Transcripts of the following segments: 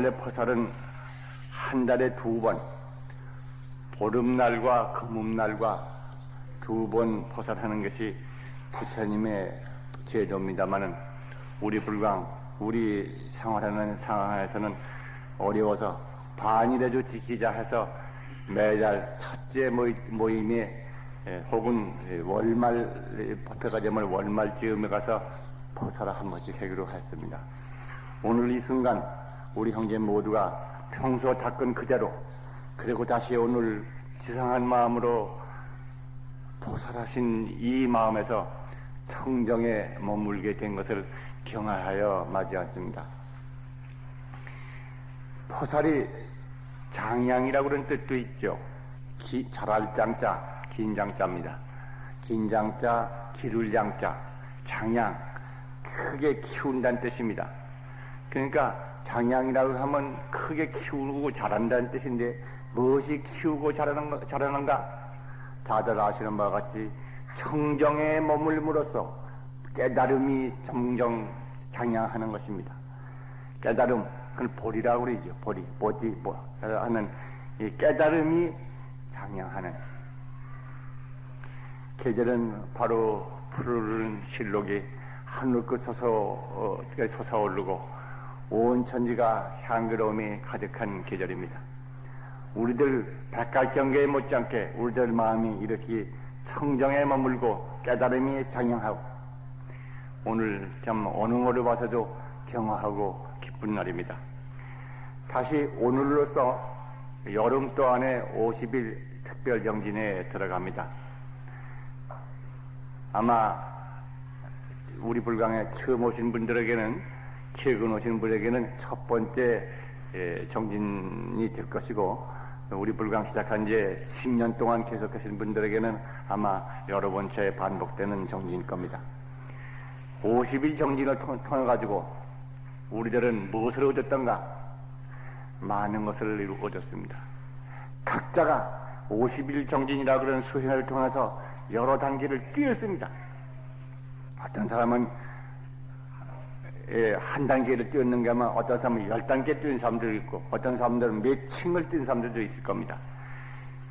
원래 포살은 한 달에 2번, 보름날과 금음날과 2번 포살하는 것이 부처님의 제도입니다마는 우리 생활하는 상황에서는 어려워서 반이라도 지키자 해서 매달 첫째 모임에 혹은 월말 법회가 되면 월말쯤에 가서 포살을 한 번씩 하기로 했습니다. 오늘 이 순간 우리 형제 모두가 평소 닦은 그대로 그리고 다시 오늘 지상한 마음으로 포살하신 이 마음에서 청정에 머물게 된 것을 경하하여 맞이했습니다. 포살이 장양이라고 그런 뜻도 있죠. 자랄 장자, 긴 장자입니다. 긴 장자, 기를 장자, 장양, 크게 키운다는 뜻입니다. 그러니까 장양이라고 하면 크게 키우고 자란다는 뜻인데 무엇이 키우고 자라는가? 다들 아시는 바와 같이 청정에 머물므로써 깨달음이 점점 장양하는 것입니다. 깨달음, 그걸 보리라고 그러죠. 하는 이 깨달음이 장양하는. 계절은 바로 푸르른 실록이 하늘 끝 솟아오르고 온 천지가 향기로움이 가득한 계절입니다. 우리들 백갈경계에 못지않게 우리들 마음이 이렇게 청정에 머물고 깨달음이 장양하고 오늘 참 어느 거로 봐서도 경화하고 기쁜 날입니다. 다시 오늘로서 여름 동안에 50일 특별정진에 들어갑니다. 아마 우리 불강에 처음 오신 분들에게는 최근 오신 분에게는 첫 번째 정진이 될 것이고 우리 불강 시작한 지 10년 동안 계속하신 분들에게는 아마 여러 번째 반복되는 정진일 겁니다. 50일 정진을 통해 가지고 우리들은 무엇을 얻었던가? 많은 것을 얻었습니다. 각자가 50일 정진이라 그런 수행을 통해서 여러 단계를 뛰었습니다. 어떤 사람은 한 단계를 뛰었는가 하면 어떤 사람은 10단계 뛰는 사람들도 있고 어떤 사람들은 몇 층을 뛴 사람들도 있을 겁니다.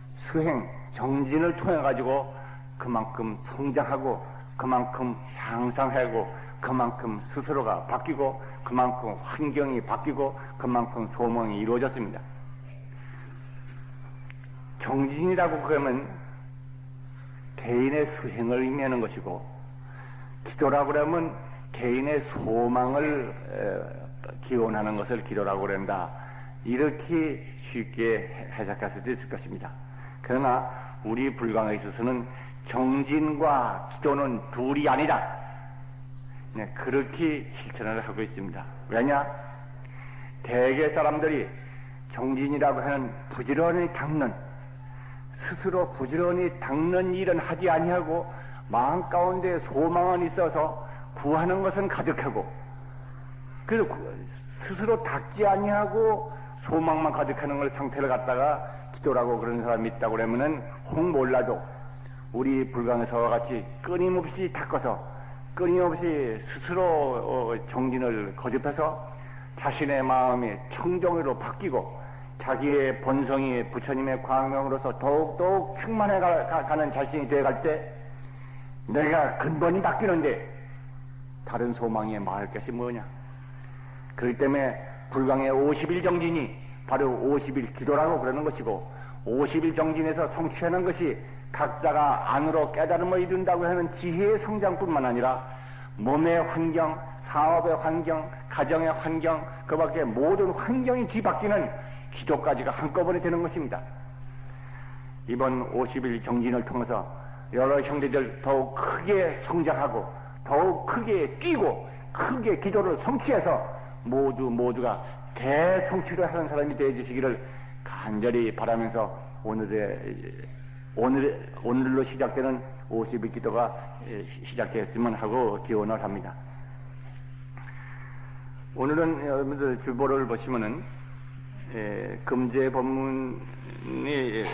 수행, 정진을 통해 가지고 그만큼 성장하고 그만큼 향상하고 그만큼 스스로가 바뀌고 그만큼 환경이 바뀌고 그만큼 소망이 이루어졌습니다. 정진이라고 그러면 개인의 수행을 의미하는 것이고 기도라고 그러면 개인의 소망을 기원하는 것을 기도라고 그런다. 이렇게 쉽게 해석할 수도 있을 것입니다. 그러나 우리 불강에 있어서는 정진과 기도는 둘이 아니라 그렇게 실천을 하고 있습니다. 왜냐? 대개 사람들이 정진이라고 하는 부지런히 닦는 스스로 부지런히 닦는 일은 하지 아니하고 마음 가운데 소망은 있어서 구하는 것은 가득하고 그래서 스스로 닦지 아니하고 소망만 가득하는 걸 상태를 갖다가 기도라고 그러는 사람이 있다고 그러면은 혹 몰라도 우리 불강에서와 같이 끊임없이 닦아서 끊임없이 스스로 정진을 거듭해서 자신의 마음이 청정으로 바뀌고 자기의 본성이 부처님의 광명으로서 더욱더욱 충만해 가는 자신이 되어갈 때 내가 근본이 바뀌는데 다른 소망에 말할 것이 뭐냐. 그렇기 때문에 불강의 50일 정진이 바로 50일 기도라고 그러는 것이고 50일 정진에서 성취하는 것이 각자가 안으로 깨달음을 이룬다고 하는 지혜의 성장뿐만 아니라 몸의 환경, 사업의 환경, 가정의 환경, 그 밖에 모든 환경이 뒤바뀌는 기도까지가 한꺼번에 되는 것입니다. 이번 50일 정진을 통해서 여러 형제들 더욱 크게 성장하고 더욱 크게 뛰고 크게 기도를 성취해서 모두가 대성취를 하는 사람이 되어 주시기를 간절히 바라면서 오늘로 시작되는 50일 기도가 시작되었으면 하고 기원을 합니다. 오늘은 여러분들 주보를 보시면은 금제 법문이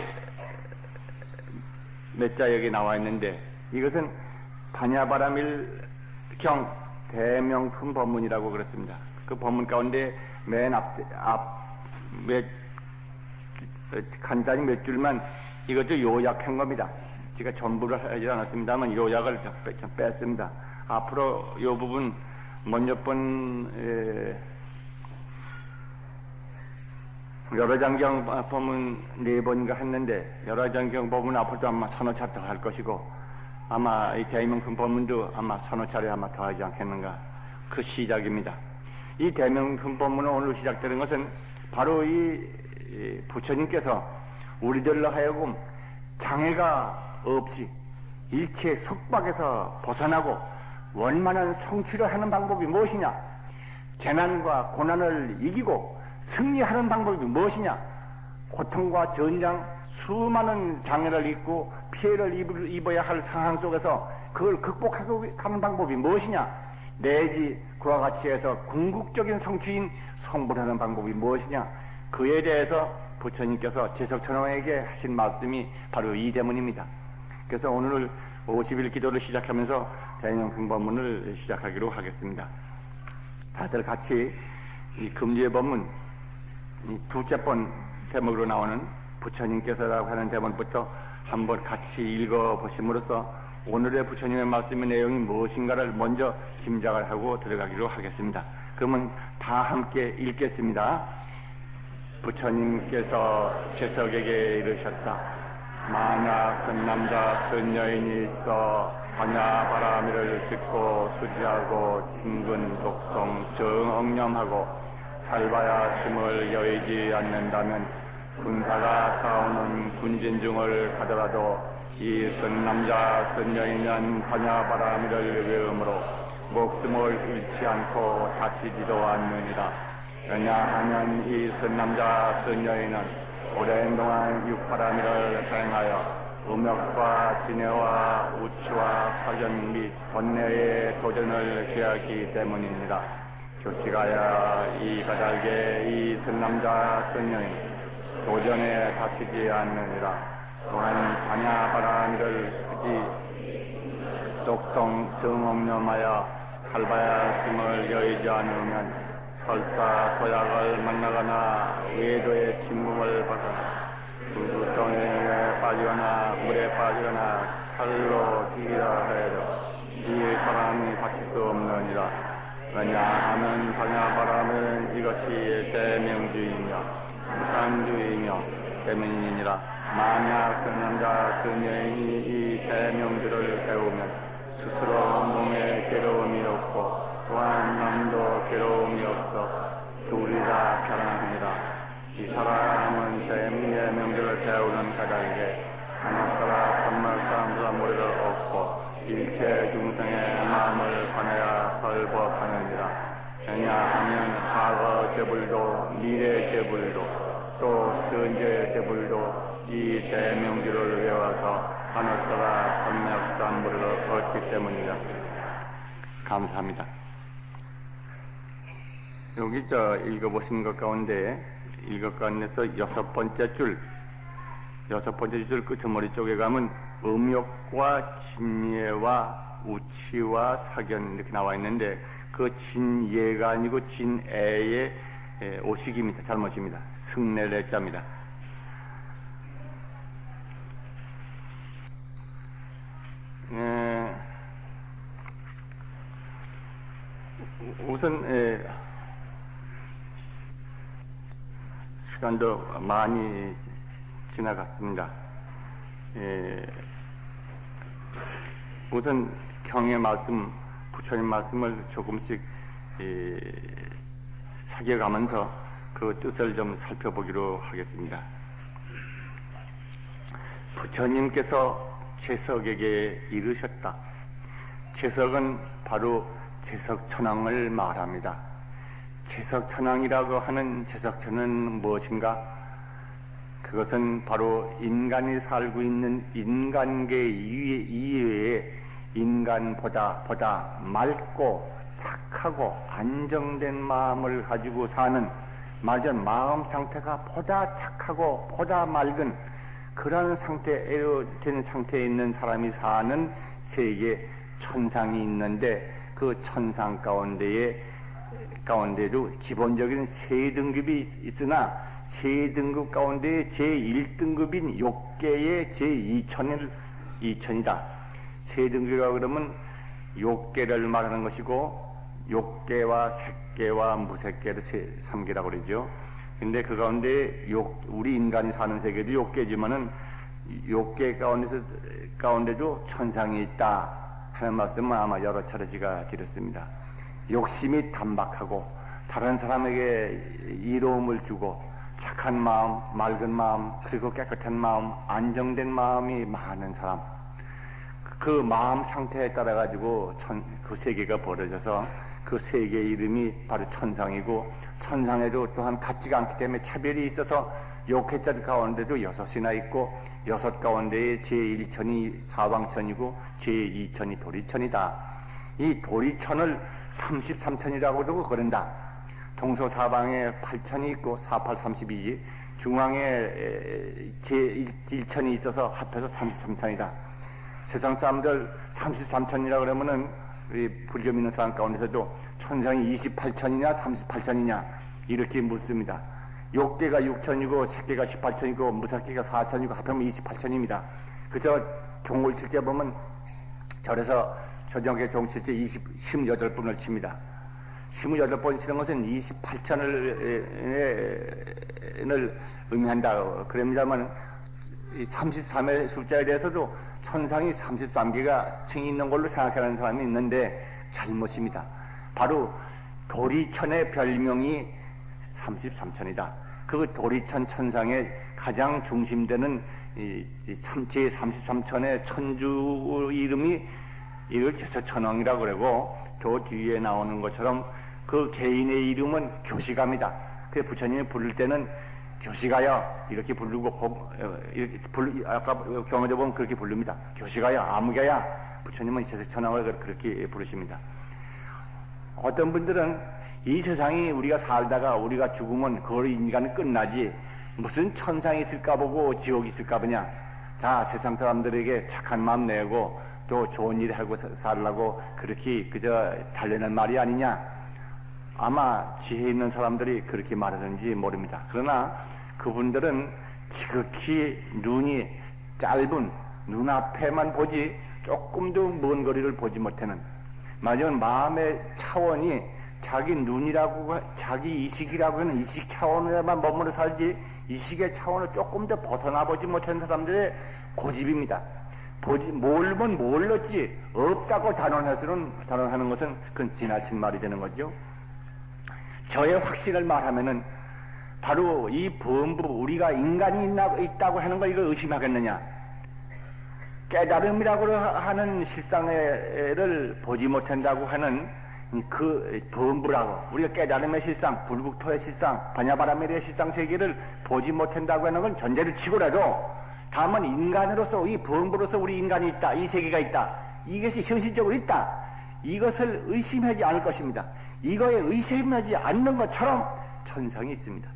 몇 자 여기 나와 있는데 이것은 반야바라밀경 대명품 법문이라고 그랬습니다. 그 법문 가운데 맨 앞 간단히 몇 줄만 이것도 요약한 겁니다. 제가 전부를 하지 않았습니다만 요약을 좀 뺐습니다. 앞으로 이 부분 먼저 열화장경 법문 4번인가 했는데 열화장경 법문 앞으로도 아마 서너 차례 더 할 것이고 아마 이 대명품 법문도 아마 서너 차례 아마 더 하지 않겠는가 그 시작입니다. 이 대명품 법문은 오늘 시작되는 것은 바로 이 부처님께서 우리들로 하여금 장애가 없이 일체 속박에서 벗어나고 원만한 성취를 하는 방법이 무엇이냐, 재난과 고난을 이기고 승리하는 방법이 무엇이냐, 고통과 전장 수많은 장애를 입고 피해를 입어야 할 상황 속에서 그걸 극복하는 방법이 무엇이냐, 내지 그와 같이 해서 궁극적인 성취인 성불하는 방법이 무엇이냐, 그에 대해서 부처님께서 제석천왕에게 하신 말씀이 바로 이 대문입니다. 그래서 오늘 50일 기도를 시작하면서 대명품 법문을 시작하기로 하겠습니다. 다들 같이 이 금주의 법문 이 둘째 번 대목으로 나오는 부처님께서라고 하는 대목부터 한번 같이 읽어보심으로써 오늘의 부처님의 말씀의 내용이 무엇인가를 먼저 짐작을 하고 들어가기로 하겠습니다. 그러면 다 함께 읽겠습니다. 부처님께서 제석에게 이르셨다. 만약 선남자 선여인이 있어 반야바라미를 듣고 수지하고 친근 독송 정억념하고 살바야 심을 여의지 않는다면 군사가 싸우는 군진중을 가더라도 이 선남자 선여인은 반야바라미를 외음으로 목숨을 잃지 않고 다치지도 않느니라. 왜냐하면 이 선남자 선여인은 오랜 동안 육바라미를 행하여 음욕과 진해와 우치와 사견 및 번뇌의 도전을 기하기 때문입니다. 조시가야 이 까닭에 이 선남자 선여인 도전에 다치지 않느니라. 또한 반야바라미를 수지 독성 정엄념하여 살바야 심을 여의지 않으면 설사 도약을 만나거나 외도의 침묵을 받거나 불구덩이에 빠지거나 물에 빠지거나 칼로 죽이라 해도 이 사람이 다칠 수 없느니라. 왜냐하면 반야바람은 이것이 대명주의이며 무상주의이며 때문이니라. 만약 선남자 선여인이 이 대명주를 배우면 스스로 몸에 괴로움이 없고 또한 남도 괴로움이 없어 둘이 다 편안합니다. 이 사람은 대명의 명주를 배우는 까닭에 하나따라 선물사람보다 머리를 얻고 일체 중생의 마음을 관하여 설법하느니라. 왜냐하면 과거 제불도 미래 제불도 또 현재 제불도 이 대명주를 외워서 하나따라 선물사람보를 얻기 때문이다. 감사합니다. 여기 읽어보신 것 가운데 여섯 번째 줄 끝머리 쪽에 가면 음욕과 진예와 우치와 사견 이렇게 나와 있는데 그 진예가 아니고 진애의 오식입니다. 잘못입니다. 승례래자입니다. 우선 시간도 많이 지나갔습니다. 우선 경의 말씀, 부처님 말씀을 조금씩 사겨가면서 그 뜻을 좀 살펴보기로 하겠습니다. 부처님께서 제석에게 이르셨다. 제석은 바로 제석천왕을 말합니다. 제석천왕이라고 하는 제석천은 무엇인가? 그것은 바로 인간이 살고 있는 인간계 이외에 인간보다 맑고 착하고 안정된 마음을 가지고 사는, 말하자면 마음 상태가 보다 착하고 보다 맑은 그런 된 상태에 있는 사람이 사는 세계 천상이 있는데 그 천상 가운데에 가운데도 기본적인 세 등급이 있으나 세 등급 가운데 제1등급인 욕계의 제2천이다. 세 등급이라고 그러면 욕계를 말하는 것이고 욕계와 색계와 무색계를 3개라고 그러죠. 근데 그 가운데 우리 인간이 사는 세계도 욕계지만은 욕계 가운데도 천상이 있다 하는 말씀은 아마 여러 차례 제가 드렸습니다. 욕심이 단박하고 다른 사람에게 이로움을 주고 착한 마음, 맑은 마음, 그리고 깨끗한 마음, 안정된 마음이 많은 사람, 그 마음 상태에 따라 가지고 그 세계가 벌어져서 그 세계의 이름이 바로 천상이고, 천상에도 또한 같지가 않기 때문에 차별이 있어서 욕해자 가운데도 6이나 있고 6 가운데에 제1천이 사왕천이고 제2천이 도리천이다. 이 도리천을 33천이라고도 그런다. 동서사방에 8천이 있고 4, 8, 32지 중앙에 제1천이 있어서 합해서 33천이다. 세상 사람들 33천이라고 그러면은 우리 불교 믿는 사람 가운데서도 천상이 28천이냐 38천이냐 이렇게 묻습니다. 욕계가 6천이고 색계가 18천이고 무색계가 4천이고 합하면 28천입니다. 그저 종을 칠 때 보면 절에서 저녁에 종 칠 때 18분을 칩니다. 28번 치는 것은 28천을 의미한다 그럽니다만 33의 숫자에 대해서도 천상이 33개가 층이 있는 걸로 생각하는 사람이 있는데 잘못입니다. 바로 도리천의 별명이 33천이다. 그 도리천 천상의 가장 중심되는 제33천의 천주 이름이 이걸 제서천왕이라고 그러고, 저 뒤에 나오는 것처럼 그 개인의 이름은 교시갑니다. 그 부처님이 부를 때는 교시가야 이렇게 부르고, 아까 경험해 보면 그렇게 부릅니다. 교시가야, 아무개야. 부처님은 제서천왕을 그렇게 부르십니다. 어떤 분들은 이 세상이 우리가 살다가 우리가 죽으면 그걸 인간은 끝나지 무슨 천상이 있을까 보고 지옥이 있을까 보냐. 다 세상 사람들에게 착한 마음 내고 또 좋은 일 하고 살라고 그렇게 그저 달래는 말이 아니냐. 아마 지혜 있는 사람들이 그렇게 말하는지 모릅니다. 그러나 그분들은 지극히 눈이 짧은 눈앞에만 보지 조금도 먼 거리를 보지 못하는, 마지막 마음의 차원이 자기 눈이라고, 자기 이식이라고 하는 이식 차원에만 머물러 살지 이식의 차원을 조금 더 벗어나 보지 못한 사람들의 고집입니다. 모르면 몰랐지 없다고 단언하는 것은 그건 지나친 말이 되는 거죠. 저의 확신을 말하면은 바로 이 범부, 우리가 인간이 있다고 하는 걸 이걸 의심하겠느냐. 깨달음이라고 하는 실상을 보지 못한다고 하는 그 범부라고, 우리가 깨달음의 실상, 불국토의 실상, 반야바라밀의 실상 세계를 보지 못한다고 하는 건 전제를 치고라도, 다만 인간으로서, 이 범부로서 우리 인간이 있다, 이 세계가 있다, 이것이 현실적으로 있다, 이것을 의심하지 않을 것입니다. 이거에 의심하지 않는 것처럼 천상이 있습니다.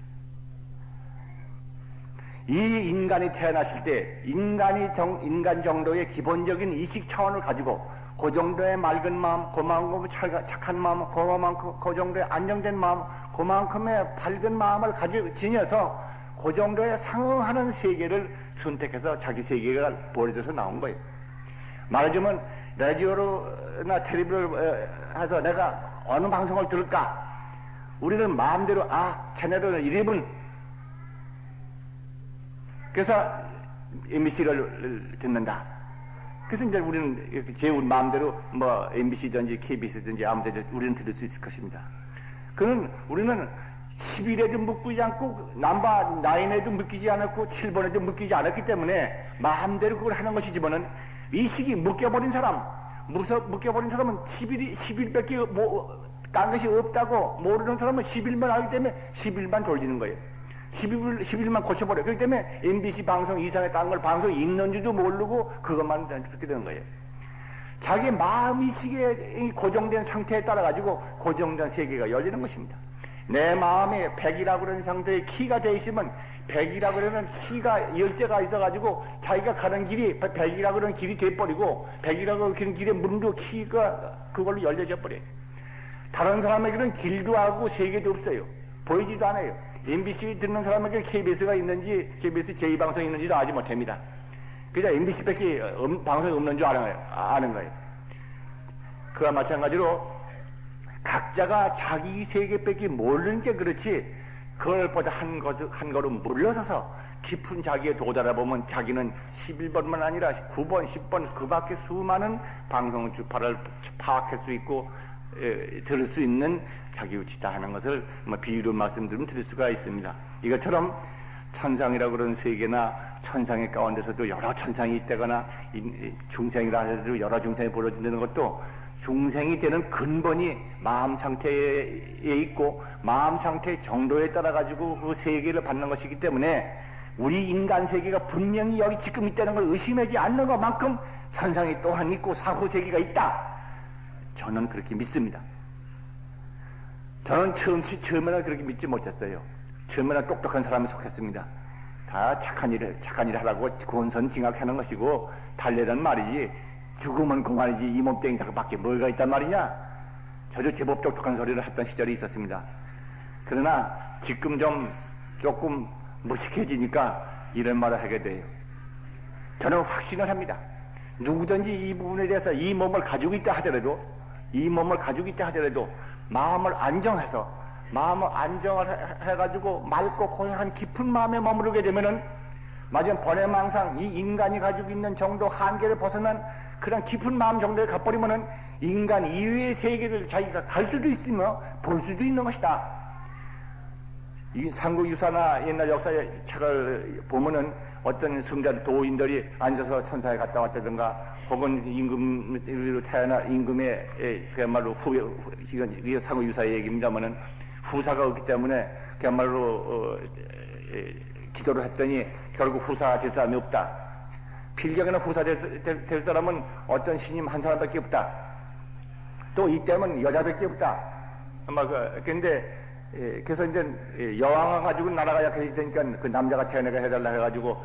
이 인간이 태어났을 때 인간 정도의 기본적인 이식 차원을 가지고 그 정도의 맑은 마음, 그만큼 착한 마음, 그 정도의 안정된 마음, 그만큼의 밝은 마음을 지녀서 그 정도에 상응하는 세계를 선택해서 자기 세계가 벌어져서 나온 거예요. 말하자면 라디오나 텔레비를 해서 내가 어느 방송을 들을까? 우리는 마음대로 채널을 1분, 그래서 MBC를 듣는다. 그래서 이제 우리는 제 마음대로 MBC든지 KBS든지 아무데나 우리는 들을 수 있을 것입니다. 그는 우리는 10일에도 묶이지 않고 넘버 9에도 묶이지 않았고 7번에도 묶이지 않았기 때문에 마음대로 그걸 하는 것이지만은, 이 시기 묶여버린 사람은 10일밖에 딴 것이 없다고 모르는 사람은 10일만 하기 때문에 10일만 돌리는 거예요. 10일만 고쳐버려요. 그렇기 때문에 MBC 방송 이상의 딴 걸 방송 있는지도 모르고 그것만 그렇게 되는 거예요. 자기 마음이식에 고정된 상태에 따라 가지고 고정된 세계가 열리는 것입니다. 내 마음에 100이라고 그러는 상태에 키가 돼 있으면 100이라고 그러는 키가 열쇠가 있어 가지고 자기가 가는 길이 100이라고 그러는 길이 돼버리고 100이라고 그러는 길의 문도 키가 그걸로 열려져 버려요. 다른 사람에게는 길도 하고 세계도 없어요. 보이지도 않아요. MBC 듣는 사람에게 KBS가 있는지 KBS 제2방송이 있는지도 알지 못합니다. 그냥 MBC밖에 방송이 없는 줄 아는 거예요. 그와 마찬가지로 각자가 자기 세계밖에 모르는 게 그렇지, 그걸 보다 한 걸음 물러서서 깊은 자기에 도달해 보면 자기는 11번만 아니라 9번, 10번 그 밖에 수많은 방송 주파를 파악할 수 있고 들을 수 있는 자기우치다 하는 것을 비유로 말씀드리면 드릴 수가 있습니다. 이것처럼 천상이라고 그러는 세계나 천상의 가운데서도 여러 천상이 있다거나 중생이라 해도 여러 중생이 벌어진다는 것도 중생이 되는 근본이 마음 상태에 있고 마음 상태의 정도에 따라 가지고 그 세계를 받는 것이기 때문에 우리 인간 세계가 분명히 여기 지금 있다는 걸 의심하지 않는 것만큼 선상이 또한 있고 사후 세계가 있다. 저는 그렇게 믿습니다. 저는 처음에는 그렇게 믿지 못했어요. 처음에는 똑똑한 사람에 속했습니다. 다 착한 일을 하라고 권선징악하는 것이고 달래란 말이지 죽으면 그만이지 이 몸뚱이 밖에 뭐가 있단 말이냐. 저도 제법 똑똑한 소리를 했던 시절이 있었습니다. 그러나 지금 조금 무식해지니까 이런 말을 하게 돼요. 저는 확신을 합니다. 누구든지 이 부분에 대해서 이 몸을 가지고 있다 하더라도 마음을 안정을 해가지고 맑고 고요한 깊은 마음에 머무르게 되면은 마지막 번외망상 이 인간이 가지고 있는 정도 한계를 벗어난 그런 깊은 마음 정도에 가버리면은 인간 이외의 세계를 자기가 갈 수도 있으며 볼 수도 있는 것이다. 이 삼국유사나 옛날 역사의 책을 보면은 어떤 승자들 도인들이 앉아서 천사에 갔다 왔다든가 혹은 임금으로 태어나 임금의 그야말로 이건 삼국유사의 얘기입니다만은 후사가 없기 때문에 그야말로 기도를 했더니 결국 후사가 될 사람이 없다. 필경에는 후사 될 사람은 어떤 신임 한 사람밖에 없다. 또 이때는 여자밖에 없다. 근데 그래서 이제 여왕을 가지고 나라가 약해지니까 그 남자가 태어나게 해달라 해가지고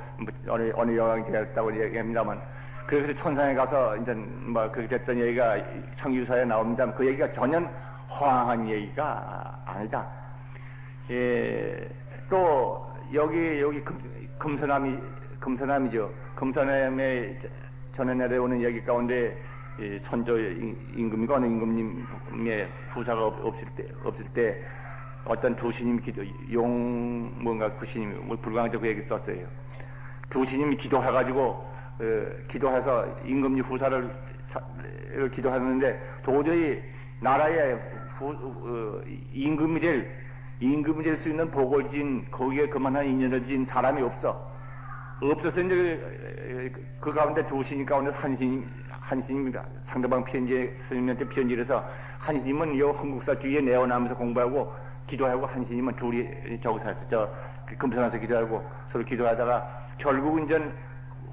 어느 여왕이 되었다고 얘기합니다만, 그래서 천상에 가서 이제 그렇게 됐던 얘기가 성유사에 나옵니다. 그 얘기가 전혀 허황한 얘기가 아니다. 또 여기 금서남이죠. 금서남에 전해 내려오는 얘기 가운데 선조 임금이가 어느 임금님의 후사가 없을 때 어떤 두 스님이 그 스님이 불광자 그 얘기 썼어요. 두 스님이 기도해서 임금님 후사를 기도하는데 도저히 나라의 임금이 될 수 있는 복을 진 거기에 그만한 인연을 진 사람이 없어서 이제 그 가운데 두 스님 가운데 한 스님이 상대방 스님한테 편지해서 한 스님은 요 흥국사 뒤에 내어나면서 공부하고 기도하고 한 스님은 둘이 저기서 해서 금천에서 기도하고 서로 기도하다가 결국 이제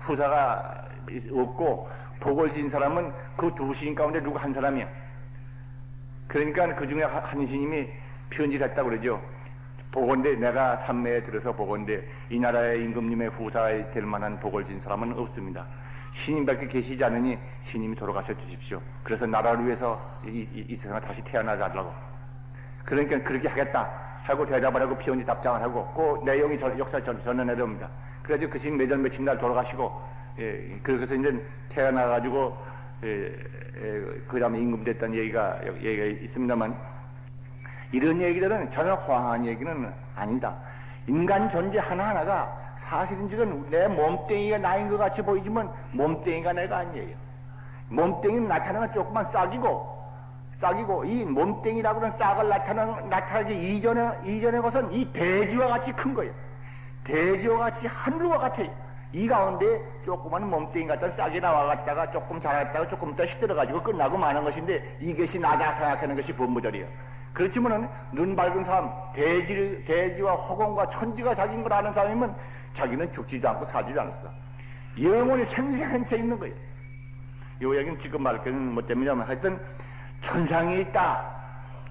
후사가 없고 복을 진 사람은 그 두 스님 가운데 누구 한 사람이야. 그러니까 그 중에 한 스님이 편지를 했다고 그러죠. 보건대 내가 삼매에 들어서 보건대 이 나라의 임금님의 후사가 될 만한 복을 진 사람은 없습니다. 신임밖에 계시지 않으니 신임이 돌아가셔 주십시오. 그래서 나라를 위해서 이 세상에 다시 태어나달라고. 그러니까 그렇게 하겠다 하고 대답을 하고 편지 답장을 하고 그 내용이 역사 전해내려옵니다. 그래서 그 스님 며칠 날 돌아가시고 그래서 이제 태어나가지고 그 다음에 임금 됐다는 얘기가 있습니다만, 이런 얘기들은 전혀 허황한 얘기는 아니다. 인간 존재 하나하나가 사실은 내 몸뚱이가 나인 것 같이 보이지만 몸뚱이가 내가 아니에요. 몸뚱이는 나타나는 조그만 싹이고 이 몸뚱이라고 하는 싹을 나타나기 이전의 것은 이 대지와 같이 큰 거예요. 대지와 같이 하늘과 같아요. 이 가운데 조그만 몸뚱이 같은 싹이 나와갔다가 조금 자랐다가 조금 더 시들어가지고 끝나고 마는 것인데 이것이 나다 생각하는 것이 범부들이에요. 그렇지만은 눈 밝은 사람, 대지와 허공과 천지가 자기인 걸 아는 사람이면 자기는 죽지도 않고 사지도 않았어. 영원히 생생한 채 있는 거예요. 이 얘기는 지금 말할 거는 뭐 때문이냐면 하여튼 천상이 있다,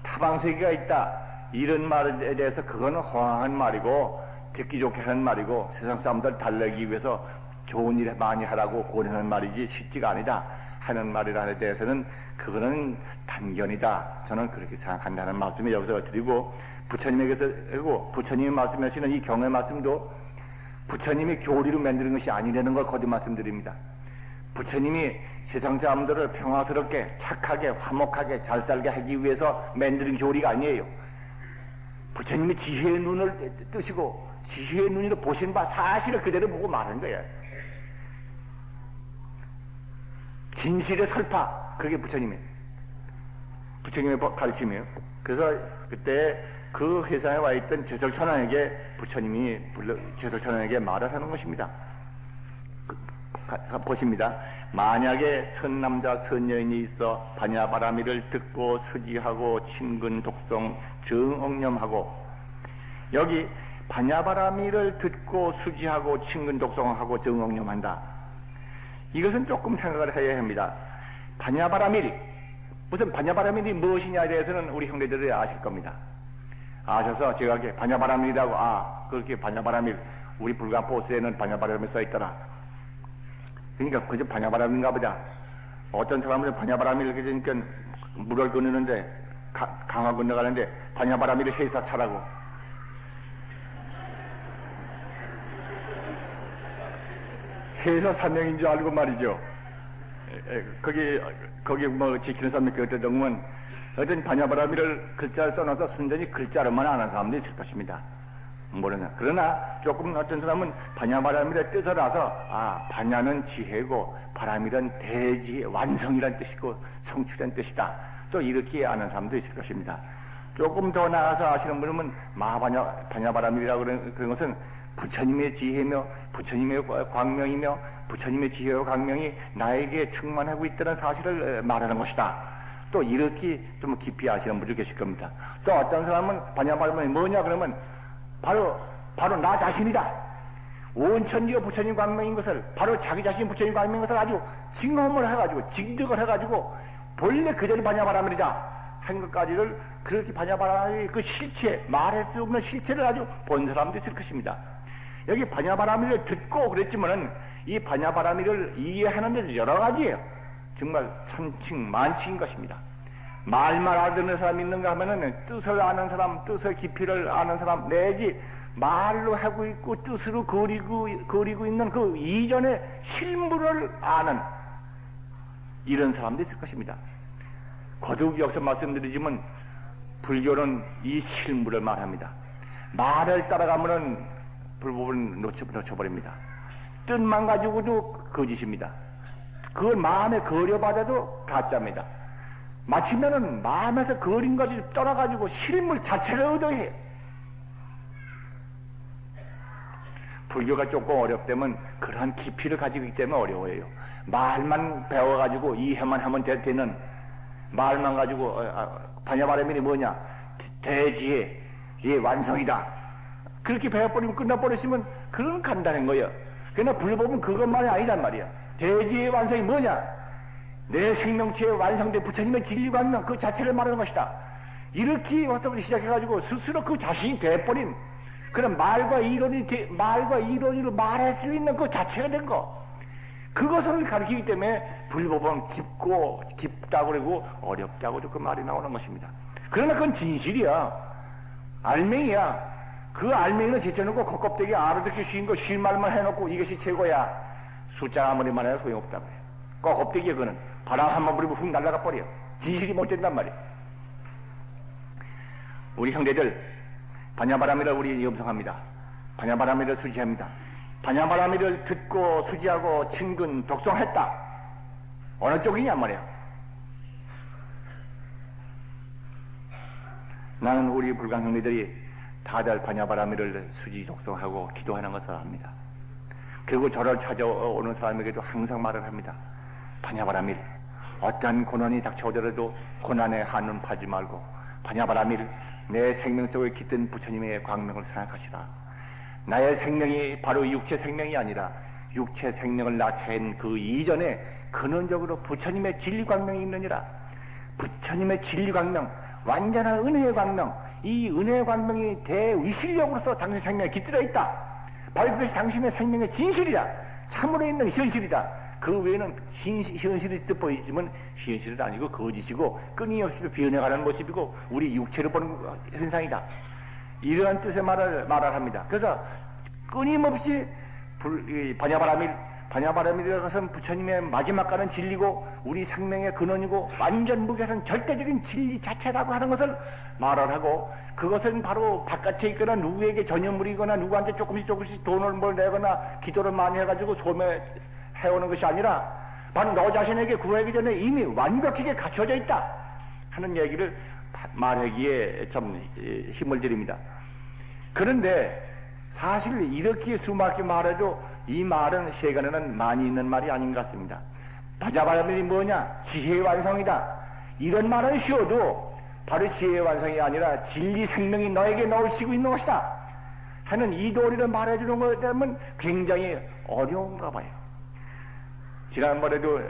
타방세계가 있다, 이런 말에 대해서 그거는 허황한 말이고 듣기 좋게 하는 말이고 세상 사람들 달래기 위해서 좋은 일 많이 하라고 권하는 말이지 실지가 아니다 하는 말이라에 대해서는 그거는 단견이다. 저는 그렇게 생각한다는 말씀을 여기서 드리고, 부처님에게서 하고 부처님이 말씀하시는 이 경의 말씀도 부처님이 교리로 만드는 것이 아니라는 걸 거듭 말씀드립니다. 부처님이 세상 사람들을 평화스럽게 착하게 화목하게 잘 살게 하기 위해서 만드는 교리가 아니에요. 부처님이 지혜의 눈을 뜨시고 지혜의 눈으로 보신 바 사실을 그대로 보고 말하는 거예요. 진실의 설파, 그게 부처님의 가르침이에요. 그래서 그때 그 회상에 와 있던 제설천왕에게 부처님이 제설천왕에게 말을 하는 것입니다. 보십니다. 만약에 선남자 선여인이 있어 반야바라미를 듣고 수지하고 친근 독성 정억념하고, 여기 반야바라미를 듣고 수지하고 친근 독성하고 정억념한다. 이것은 조금 생각을 해야 합니다. 반야바라밀, 무슨 반야바라밀이 무엇이냐에 대해서는 우리 형제들이 아실 겁니다. 아셔서 제가 이렇게 반야바라밀이라고, 그렇게 반야바라밀, 우리 불가 보스에는 반야바라밀 써있더라. 그러니까 그저 반야바라밀인가 보자. 어떤 사람은 반야바라밀을 그러니까 물을 건너는데 강화 건너가는데 반야바라밀을 해사차라고. 해사 사명인 줄 알고 말이죠. 거기 뭐 지키는 사람이 그때 보면 어떤 반야바라밀을 글자를 써놔서 순전히 글자로만 아는 사람도 있을 것입니다. 모르는. 그러나 조금 어떤 사람은 반야바라밀의 뜻을 알아서 반야는 지혜고 바라밀은 대지의 완성이란 뜻이고 성취란 뜻이다. 또 이렇게 아는 사람도 있을 것입니다. 조금 더 나아가서 아시는 분은 반야바라밀이라고 그런 것은 부처님의 지혜며 부처님의 광명이며 부처님의 지혜와 광명이 나에게 충만하고 있다는 사실을 말하는 것이다. 또 이렇게 좀 깊이 아시는 분들 계실 겁니다. 또 어떤 사람은 반야바라밀이 뭐냐 그러면 바로 나 자신이다. 온 천지가 부처님 광명인 것을, 바로 자기 자신이 부처님 광명인 것을 아주 증험을 해가지고 증득을 해가지고 본래 그대로 반야바라밀이다 한 것까지를 그렇게 반야바라밀의 그 실체, 말할 수 없는 실체를 아주 본 사람도 있을 것입니다. 여기 반야바라밀을 듣고 그랬지만은 이 반야바라밀을 이해하는 데도 여러 가지예요. 정말 천칭 만칭인 것입니다. 말만 알아듣는 사람이 있는가 하면은 뜻을 아는 사람, 뜻의 깊이를 아는 사람, 내지 말로 하고 있고 뜻으로 그리고 있는 그 이전의 실물을 아는 이런 사람도 있을 것입니다. 거듭 여기서 말씀드리지만 불교는 이 실물을 말합니다. 말을 따라가면은 불법을 놓쳐버립니다. 뜻만 가지고도 거짓입니다. 그걸 마음에 그려받아도 가짜입니다. 마치면은 마음에서 그린 것이 떠나가지고 실물 자체를 의도해요. 불교가 조금 어렵다면 그러한 깊이를 가지고 있기 때문에 어려워요. 말만 배워가지고 이해만 하면 되는, 말만 가지고 반야바라밀이 뭐냐, 대지혜, 이 완성이다. 그렇게 배워버리면 끝나버렸으면 그건 간단한 거예요. 그러나 불법은 그것만이 아니단 말이야. 대지의 완성이 뭐냐? 내 생명체의 완성된 부처님의 진리광명 그 자체를 말하는 것이다. 이렇게 와서부터 시작해가지고 스스로 그 자신이 돼버린 그런 말과 이론으로 말할 수 있는 그 자체가 된 거. 그것을 가르치기 때문에 불법은 깊다고 그러고 어렵다고도 그 말이 나오는 것입니다. 그러나 그건 진실이야. 알맹이야. 그 알맹이는 제쳐놓고 겉껍데기 알아듣기 쉬운 거 쉴 말만 해놓고 이것이 최고야. 숫자가 아무리 많아야 소용없다고 해요. 겉껍데기야. 그는 바람 한번 불면 훅 날아가 버려. 진실이 못 된단 말이야. 우리 형제들 반야바라밀을 우리 염성합니다. 반야바라밀을 수지합니다. 반야바라밀을 듣고 수지하고 친근 독성했다. 어느 쪽이냐 말이야. 나는 우리 불강 형제들이 다들 반야바라밀을 수지 독성하고 기도하는 것을 압니다. 그리고 저를 찾아오는 사람에게도 항상 말을 합니다. 반야바라밀, 어떠한 고난이 닥쳐오더라도 고난에 한눈 파지 말고 반야바라밀, 내 생명 속에 깃든 부처님의 광명을 생각하시라. 나의 생명이 바로 육체 생명이 아니라 육체 생명을 낳게 한 그 이전에 근원적으로 부처님의 진리 광명이 있느니라. 부처님의 진리 광명, 완전한 은혜의 광명, 이 은혜의 광명이 대위실력으로서 당신 생명에 깃들어 있다. 바로 그것이 당신의 생명의 진실이다. 참으로 있는 현실이다. 그 외에는 현실이 뜻 보이지만 현실은 아니고 거짓이고 끊임없이 변해가는 모습이고 우리 육체를 보는 현상이다. 이러한 뜻의 말을 합니다. 그래서 끊임없이 반야바라밀이라는 것은 부처님의 마지막 가는 진리고 우리 생명의 근원이고 완전 무결한 절대적인 진리 자체라고 하는 것을 말을 하고, 그것은 바로 바깥에 있거나 누구에게 전염물이거나 누구한테 조금씩 돈을 뭘 내거나 기도를 많이 해가지고 소매해오는 것이 아니라 바로 너 자신에게 구하기 전에 이미 완벽하게 갖춰져 있다 하는 얘기를 말하기에 참 힘을 드립니다. 그런데 사실 이렇게 수많게 말해도 이 말은 세간에는 많이 있는 말이 아닌 것 같습니다. 반야바라밀이 뭐냐? 지혜의 완성이다. 이런 말을 쉬어도 바로 지혜의 완성이 아니라 진리 생명이 너에게 넣으시고 있는 것이다 하는 이 도리를 말해주는 것 때문에 굉장히 어려운가 봐요. 지난번에도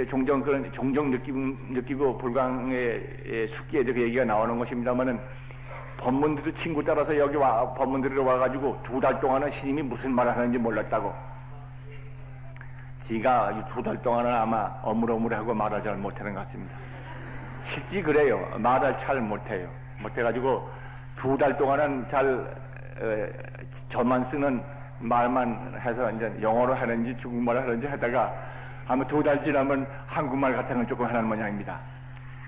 종종 느끼고 불광의 숙기에도 그 얘기가 나오는 것입니다만은 법문들도 친구 따라서 여기 법문들으러 와가지고 2달 동안은 스님이 무슨 말을 하는지 몰랐다고. 지가 2달 동안은 아마 어물어물하고 말을 잘 못하는 것 같습니다. 실제 그래요. 말을 잘 못해요. 못해가지고 2달 동안은 저만 쓰는 말만 해서 이제 영어로 하는지 중국말을 하는지 하다가 아마 2달 지나면 한국말 같은 건 조금 하는 모양입니다.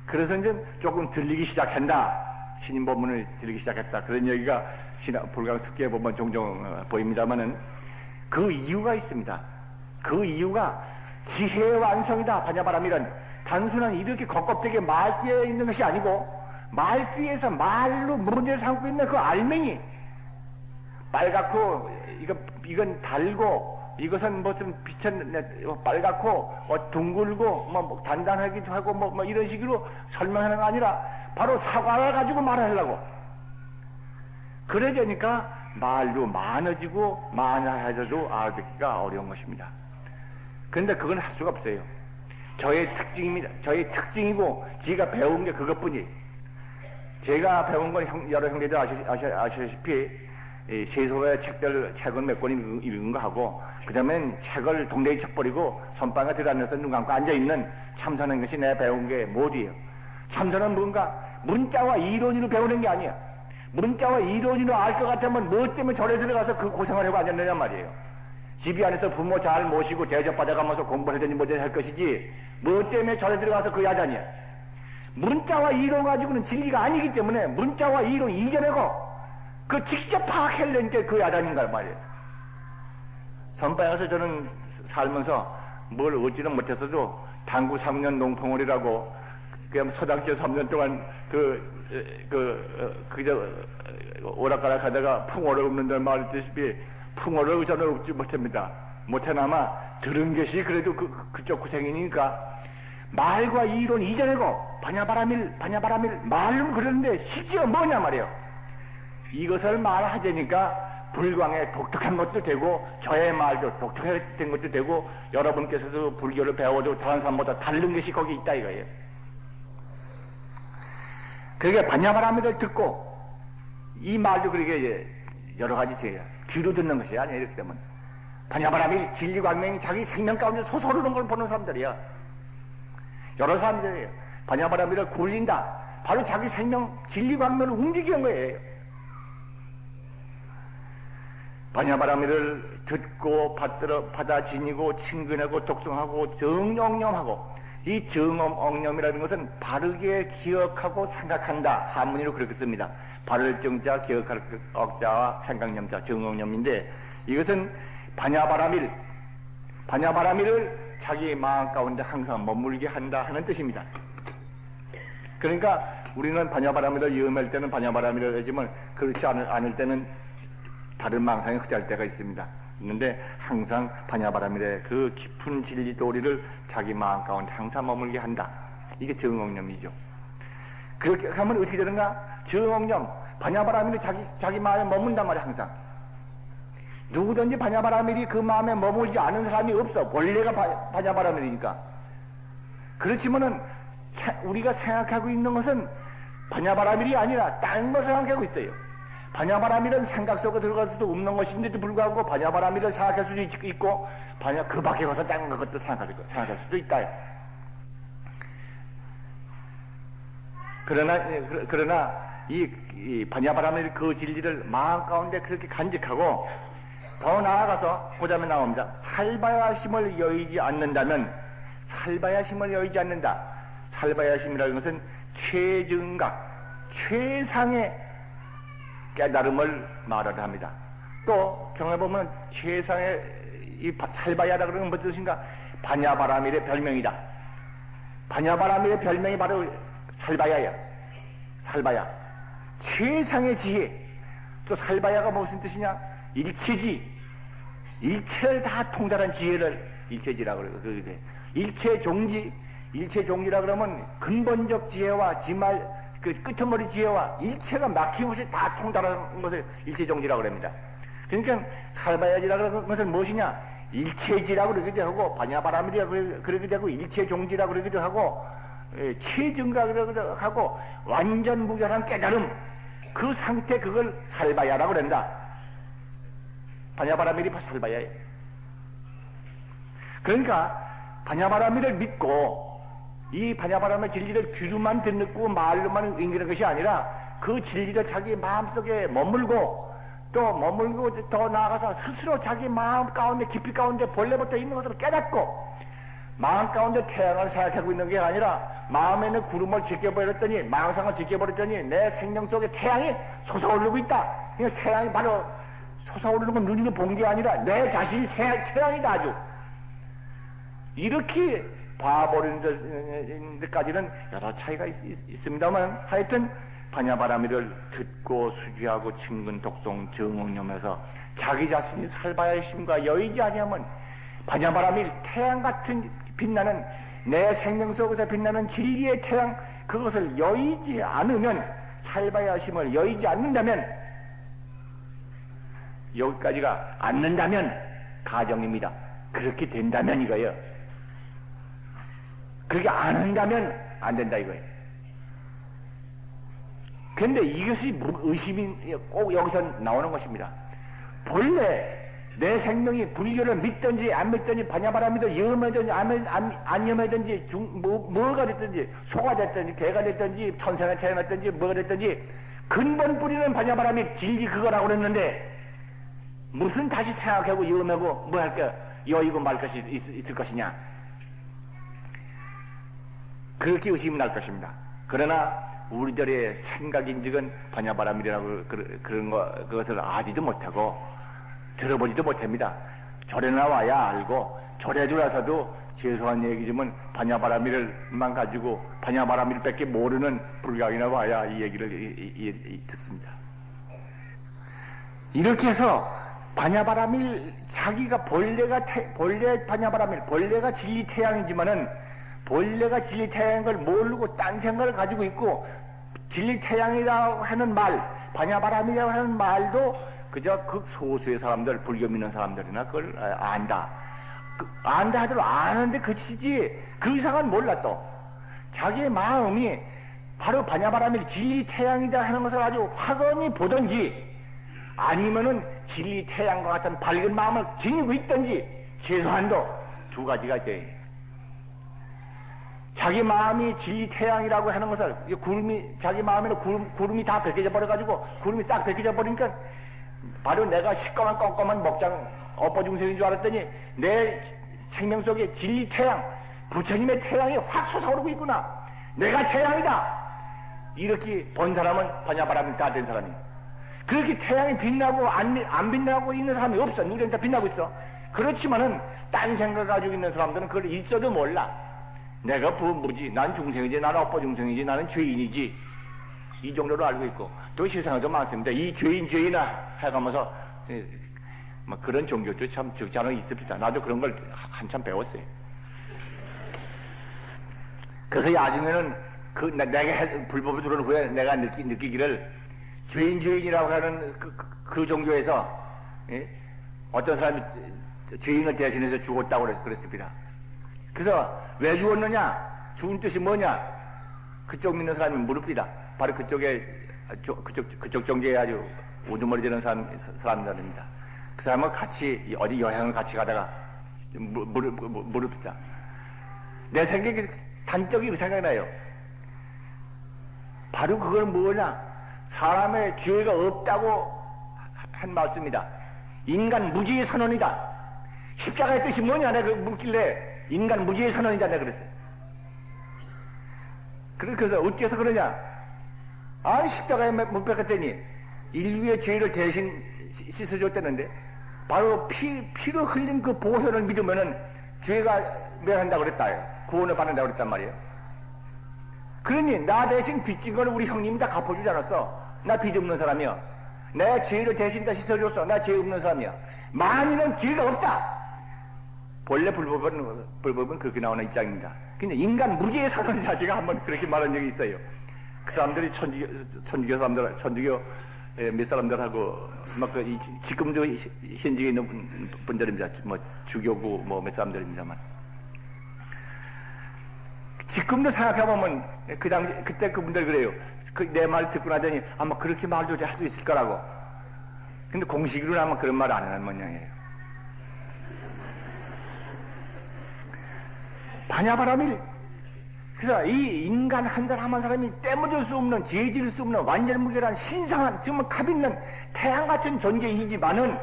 그래서 이제 조금 들리기 시작한다. 신임 법문을 들리기 시작했다. 그런 얘기가 불광 숙기에 보면 종종 보입니다만은 그 이유가 있습니다. 그 이유가 지혜의 완성이다. 반야바라밀은 단순한 이렇게 겉껍데기에 말귀에 있는 것이 아니고 말귀에서 말로 문제를 삼고 있는 그 알맹이, 빨갛고 이건 달고 이것은 뭐 좀 빨갛고 둥글고 뭐 단단하기도 하고 뭐 이런 식으로 설명하는 거 아니라 바로 사과를 가지고 말하려고. 그래 되니까 말도 많아지고 많아져도 알아듣기가 어려운 것입니다. 그런데 그건 할 수가 없어요. 저의 특징입니다. 저의 특징이고 제가 배운 게 그것뿐이에요. 제가 배운 건 여러 형제들 아시다시피 세속의 책을 몇 권 읽은 거 하고, 그 다음엔 책을 동네에 쳐버리고 선방에 들어앉아서 눈 감고 앉아있는 참선한 것이 내가 배운 게 뭐디예요. 참선은 뭔가 문자와 이론으로 배우는 게 아니야. 문자와 이론으로 알 것 같으면 뭐 때문에 절에 들어가서 그 고생을 하고 앉았느냐 말이에요. 집이 안에서 부모 잘 모시고 대접받아가면서 공부를 하든지 뭐든지 할 것이지 뭐 때문에 절에 들어가서 그 야단이야. 문자와 이론 가지고는 진리가 아니기 때문에 문자와 이론 이겨내고 그 직접 파악하려는 게 그 야단인가 말이에요. 선방에 가서 저는 살면서 뭘 얻지는 못했어도 당구 3년 농풍월이라고 그냥 서당교 3년 동안 그저 오락가락 하다가 풍어를 읊는다는 말했다시피 풍어를 저는 읊지 못합니다. 못해나마 들은 것이 그래도 그쪽 고생이니까 말과 이론 이전이고 반야바라밀 말은 그러는데 실제가 뭐냐 말이에요. 이것을 말하자니까 불광에 독특한 것도 되고 저의 말도 독특한 것도 되고 여러분께서도 불교를 배워도 다른 사람보다 다른 것이 거기 있다 이거예요. 그러게 반야바라밀을 듣고 이 말도 그렇게 여러 가지 제야 귀로 듣는 것이 아니에요. 이렇게 되면 반야바라밀 진리광명이 자기 생명 가운데 솟아오르는 걸 보는 사람들이야. 여러 사람들이에요. 반야바라밀을 굴린다. 바로 자기 생명 진리광명을 움직이는 거예요. 반야바라밀을 듣고 받아 지니고 친근하고 독성하고 정엄념하고, 이 정엄념이라는 것은 바르게 기억하고 생각한다. 한문으로 그렇게 씁니다. 바를 정자, 기억할 억자와 생각념자, 정엄념인데 이것은 반야바라밀을 자기 마음 가운데 항상 머물게 한다 하는 뜻입니다. 그러니까 우리는 반야바라밀을 염할 때는 반야바라밀을 하지만 그렇지 않을 때는 다른 망상에 흡할 때가 있습니다. 있는데 항상 반야바라밀의 그 깊은 진리 도리를 자기 마음 가운데 항상 머물게 한다. 이게 정엄념이죠. 그렇게 하면 어떻게 되는가? 정엄념, 반야바라밀이 자기 마음에 머문단 말이야. 항상 누구든지 반야바라밀이 그 마음에 머물지 않은 사람이 없어. 원래가 반야바라밀이니까. 그렇지만은 우리가 생각하고 있는 것은 반야바라밀이 아니라 딴 거 생각하고 있어요. 반야바람이라는 생각 속에 들어가서도 없는 것인데도 불구하고 반야바람이라고 생각할 수도 있고 그 밖에 가서 다른 것도 생각할 수도 있다. 그러나 이 반야바람의 그 진리를 마음 가운데 그렇게 간직하고 더 나아가서 보자면 나옵니다. 살바야심을 여의지 않는다면 살바야심을 여의지 않는다. 살바야심이라는 것은 최증각, 최상의 깨달음을 말을 합니다. 또 경에 보면 최상의 이 살바야라 그러는 건 무슨 뜻인가? 반야바라밀의 별명이다. 반야바라밀의 별명이 바로 살바야야. 살바야. 최상의 지혜. 또 살바야가 무슨 뜻이냐? 일체지. 일체를 다 통달한 지혜를 일체지라고 그래요. 일체종지. 일체종지라 그러면 근본적 지혜와 그 끄트머리 지혜와 일체가 막힘없이 다 통달하는 것을 일체종지라고 합니다. 그러니까 살바야지라 그러는 것은 무엇이냐? 일체지라고 그러기도 하고 반야바람이라고 그러기도 하고 일체종지라고 그러기도 하고 체증각이라고 하고 완전 무결한 깨달음 그 상태 그걸 살바야라고 그런다. 반야바라밀이 살바야예요. 그러니까 반야바라밀을 믿고 이 반야바람의 진리를 귀로만 듣고 말로만 인기는 것이 아니라 그 진리를 자기 마음속에 머물고 더 나아가서 스스로 자기 마음 가운데 깊이 가운데 본래부터 있는 것을 깨닫고 마음 가운데 태양을 생각하고 있는 게 아니라 마음에는 구름을 지켜버렸더니 망상을 지켜버렸더니 내 생명 속에 태양이 솟아오르고 있다. 그러니까 태양이 바로 솟아오르는 건 눈으로 본 게 아니라 내 자신이 태양이다. 아주 이렇게 봐버리는 데까지는 여러 차이가 있습니다만 하여튼 반야바라밀을 듣고 수지하고 친근 독송 정응념해서 자기 자신이 살바야의 심과 여의지 아니하면 반야바라밀 태양같은 빛나는 내 생명 속에서 빛나는 진리의 태양 그것을 여의지 않으면 살바야 심을 여의지 않는다면 여기까지가 않는다면 가정입니다. 그렇게 된다면 이거예요. 그렇게 안 한다면 안 된다 이거예요. 그런데 이것이 의심이 꼭 여기서 나오는 것입니다. 본래 내 생명이 불교를 믿든지 안 믿든지 반야바라밀을 염하든지 안 염하든지 뭐가 됐든지 소가 됐든지 개가 됐든지 천생에 태어났든지 뭐가 됐든지 근본 뿌리는 반야바라밀 진리 그거라고 그랬는데 무슨 다시 생각하고 염하고 뭐 할까 여의고 말 것이 있을 것이냐 그렇게 의심이 날 것입니다. 그러나 우리들의 생각인즉은 반야바라밀이라고 그것을 아지도 못하고 들어보지도 못합니다. 절에 나와야 알고 절에 들어와서도 죄송한 얘기지만 반야바라밀만 가지고 반야바라밀밖에 모르는 불가이나 와야 이 얘기를 듣습니다. 이렇게 해서 반야바라밀 자기가 본래 반야바라밀 본래가 진리 태양이지만은 본래가 진리 태양인 걸 모르고 딴 생각을 가지고 있고 진리 태양이라고 하는 말 반야바라밀이라고 하는 말도 그저 극소수의 사람들 불교 믿는 사람들이나 그걸 안다. 안다 하더라도 아는데 그치지 그 이상은 몰라 또 자기의 마음이 바로 반야바라밀 진리 태양이다 하는 것을 아주 확연히 보든지 아니면은 진리 태양과 같은 밝은 마음을 지니고 있든지 최소한도 두 가지가 이제 자기 마음이 진리 태양이라고 하는 것을 자기 마음에는 구름이 다 벗겨져 버려가지고 구름이 싹 벗겨져 버리니까 바로 내가 시꺼먼 껌껌한 먹장 엎어중생인 줄 알았더니 내 생명 속에 진리 태양 부처님의 태양이 확 솟아오르고 있구나 내가 태양이다 이렇게 본 사람은 반야바라밀 다 된 사람이에요. 그렇게 태양이 빛나고 안 빛나고 있는 사람이 없어. 누구든 다 빛나고 있어. 그렇지만은 딴 생각 가지고 있는 사람들은 그걸 있어도 몰라. 내가 뭐지 난 중생이지 나는 엎어중생이지 나는 죄인이지 이 정도로 알고 있고 또 세상에도 많습니다. 이 죄인아 해가면서 뭐 그런 종교도 참 적지 않아 있습니다. 나도 그런 걸 한참 배웠어요. 그래서 나중에는 내가 불법을 들어온 후에 내가 느끼기를 죄인이라고 하는 그 종교에서 어떤 사람이 죄인을 대신해서 죽었다고 그랬습니다. 그래서 왜 죽었느냐? 죽은 뜻이 뭐냐? 그쪽 믿는 사람이 물읍니다. 바로 그쪽 종교에 아주 우두머리 되는 사람들입니다. 그 사람은 같이 어디 여행을 같이 가다가 물읍니다. 내 생각에 단적인 생각이 나요. 바로 그걸 뭐냐? 사람의 죄가 없다고 한 말씀이다. 인간 무지의 선언이다. 십자가의 뜻이 뭐냐? 내가 묻길래 인간 무지의 선언이다. 내가 그랬어요. 그래서 어째서 그러냐? 아니, 십자가에 못 박았더니 인류의 죄를 대신 씻어줬다는데 바로 피로 흘린 그 보혈을 믿으면은 죄가 멸한다고 그랬다. 구원을 받는다고 그랬단 말이에요. 그러니 나 대신 빚진 걸 우리 형님이 다 갚아주지 않았어. 나 빚 없는 사람이야. 내 죄를 대신 다 씻어줬어. 나 죄 없는 사람이야. 만인은 죄가 없다. 본래 불법은 그렇게 나오는 입장입니다. 근데 인간 무지의 선언이다. 제가 한번 그렇게 말한 적이 있어요. 그 사람들이 천주교 사람들, 천주교 몇 사람들하고 막 지금도 현직에 있는 분들입니다. 뭐 주교구 뭐 몇 사람들입니다만. 지금도 생각해보면 그 당시 그때 그분들 그래요. 내 말 듣고 나더니 아마 그렇게 말도 할 수 있을 거라고. 근데 공식으로는 아마 그런 말 안 하는 모양이에요. 반야바라밀. 그래서 이 인간 한 사람 한 사람이 떼묻을 수 없는, 죄질 수 없는 완전무결한 신성한 정말 값있는 태양같은 존재이지만은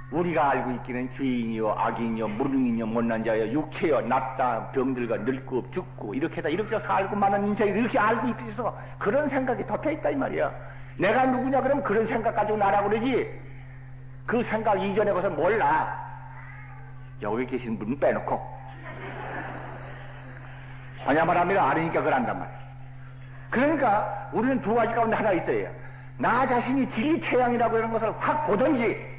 우리가 알고 있기는 죄인이요 악인이요 무능이요 못난 자요 육체요 낫다 병들고 늙고 죽고 이렇게 살고 많은 인생을 이렇게 알고 있어서 그런 생각이 덮여있다 이 말이야. 내가 누구냐 그러면 그런 생각 가지고 나라고 그러지 그 생각 이전에 가서 몰라. 여기 계신 분은 빼놓고 반야바라밀을 아니니까 그걸 한단 말이야. 그러니까 우리는 두 가지 가운데 하나 있어요. 나 자신이 진리 태양이라고 하는 것을 확 보든지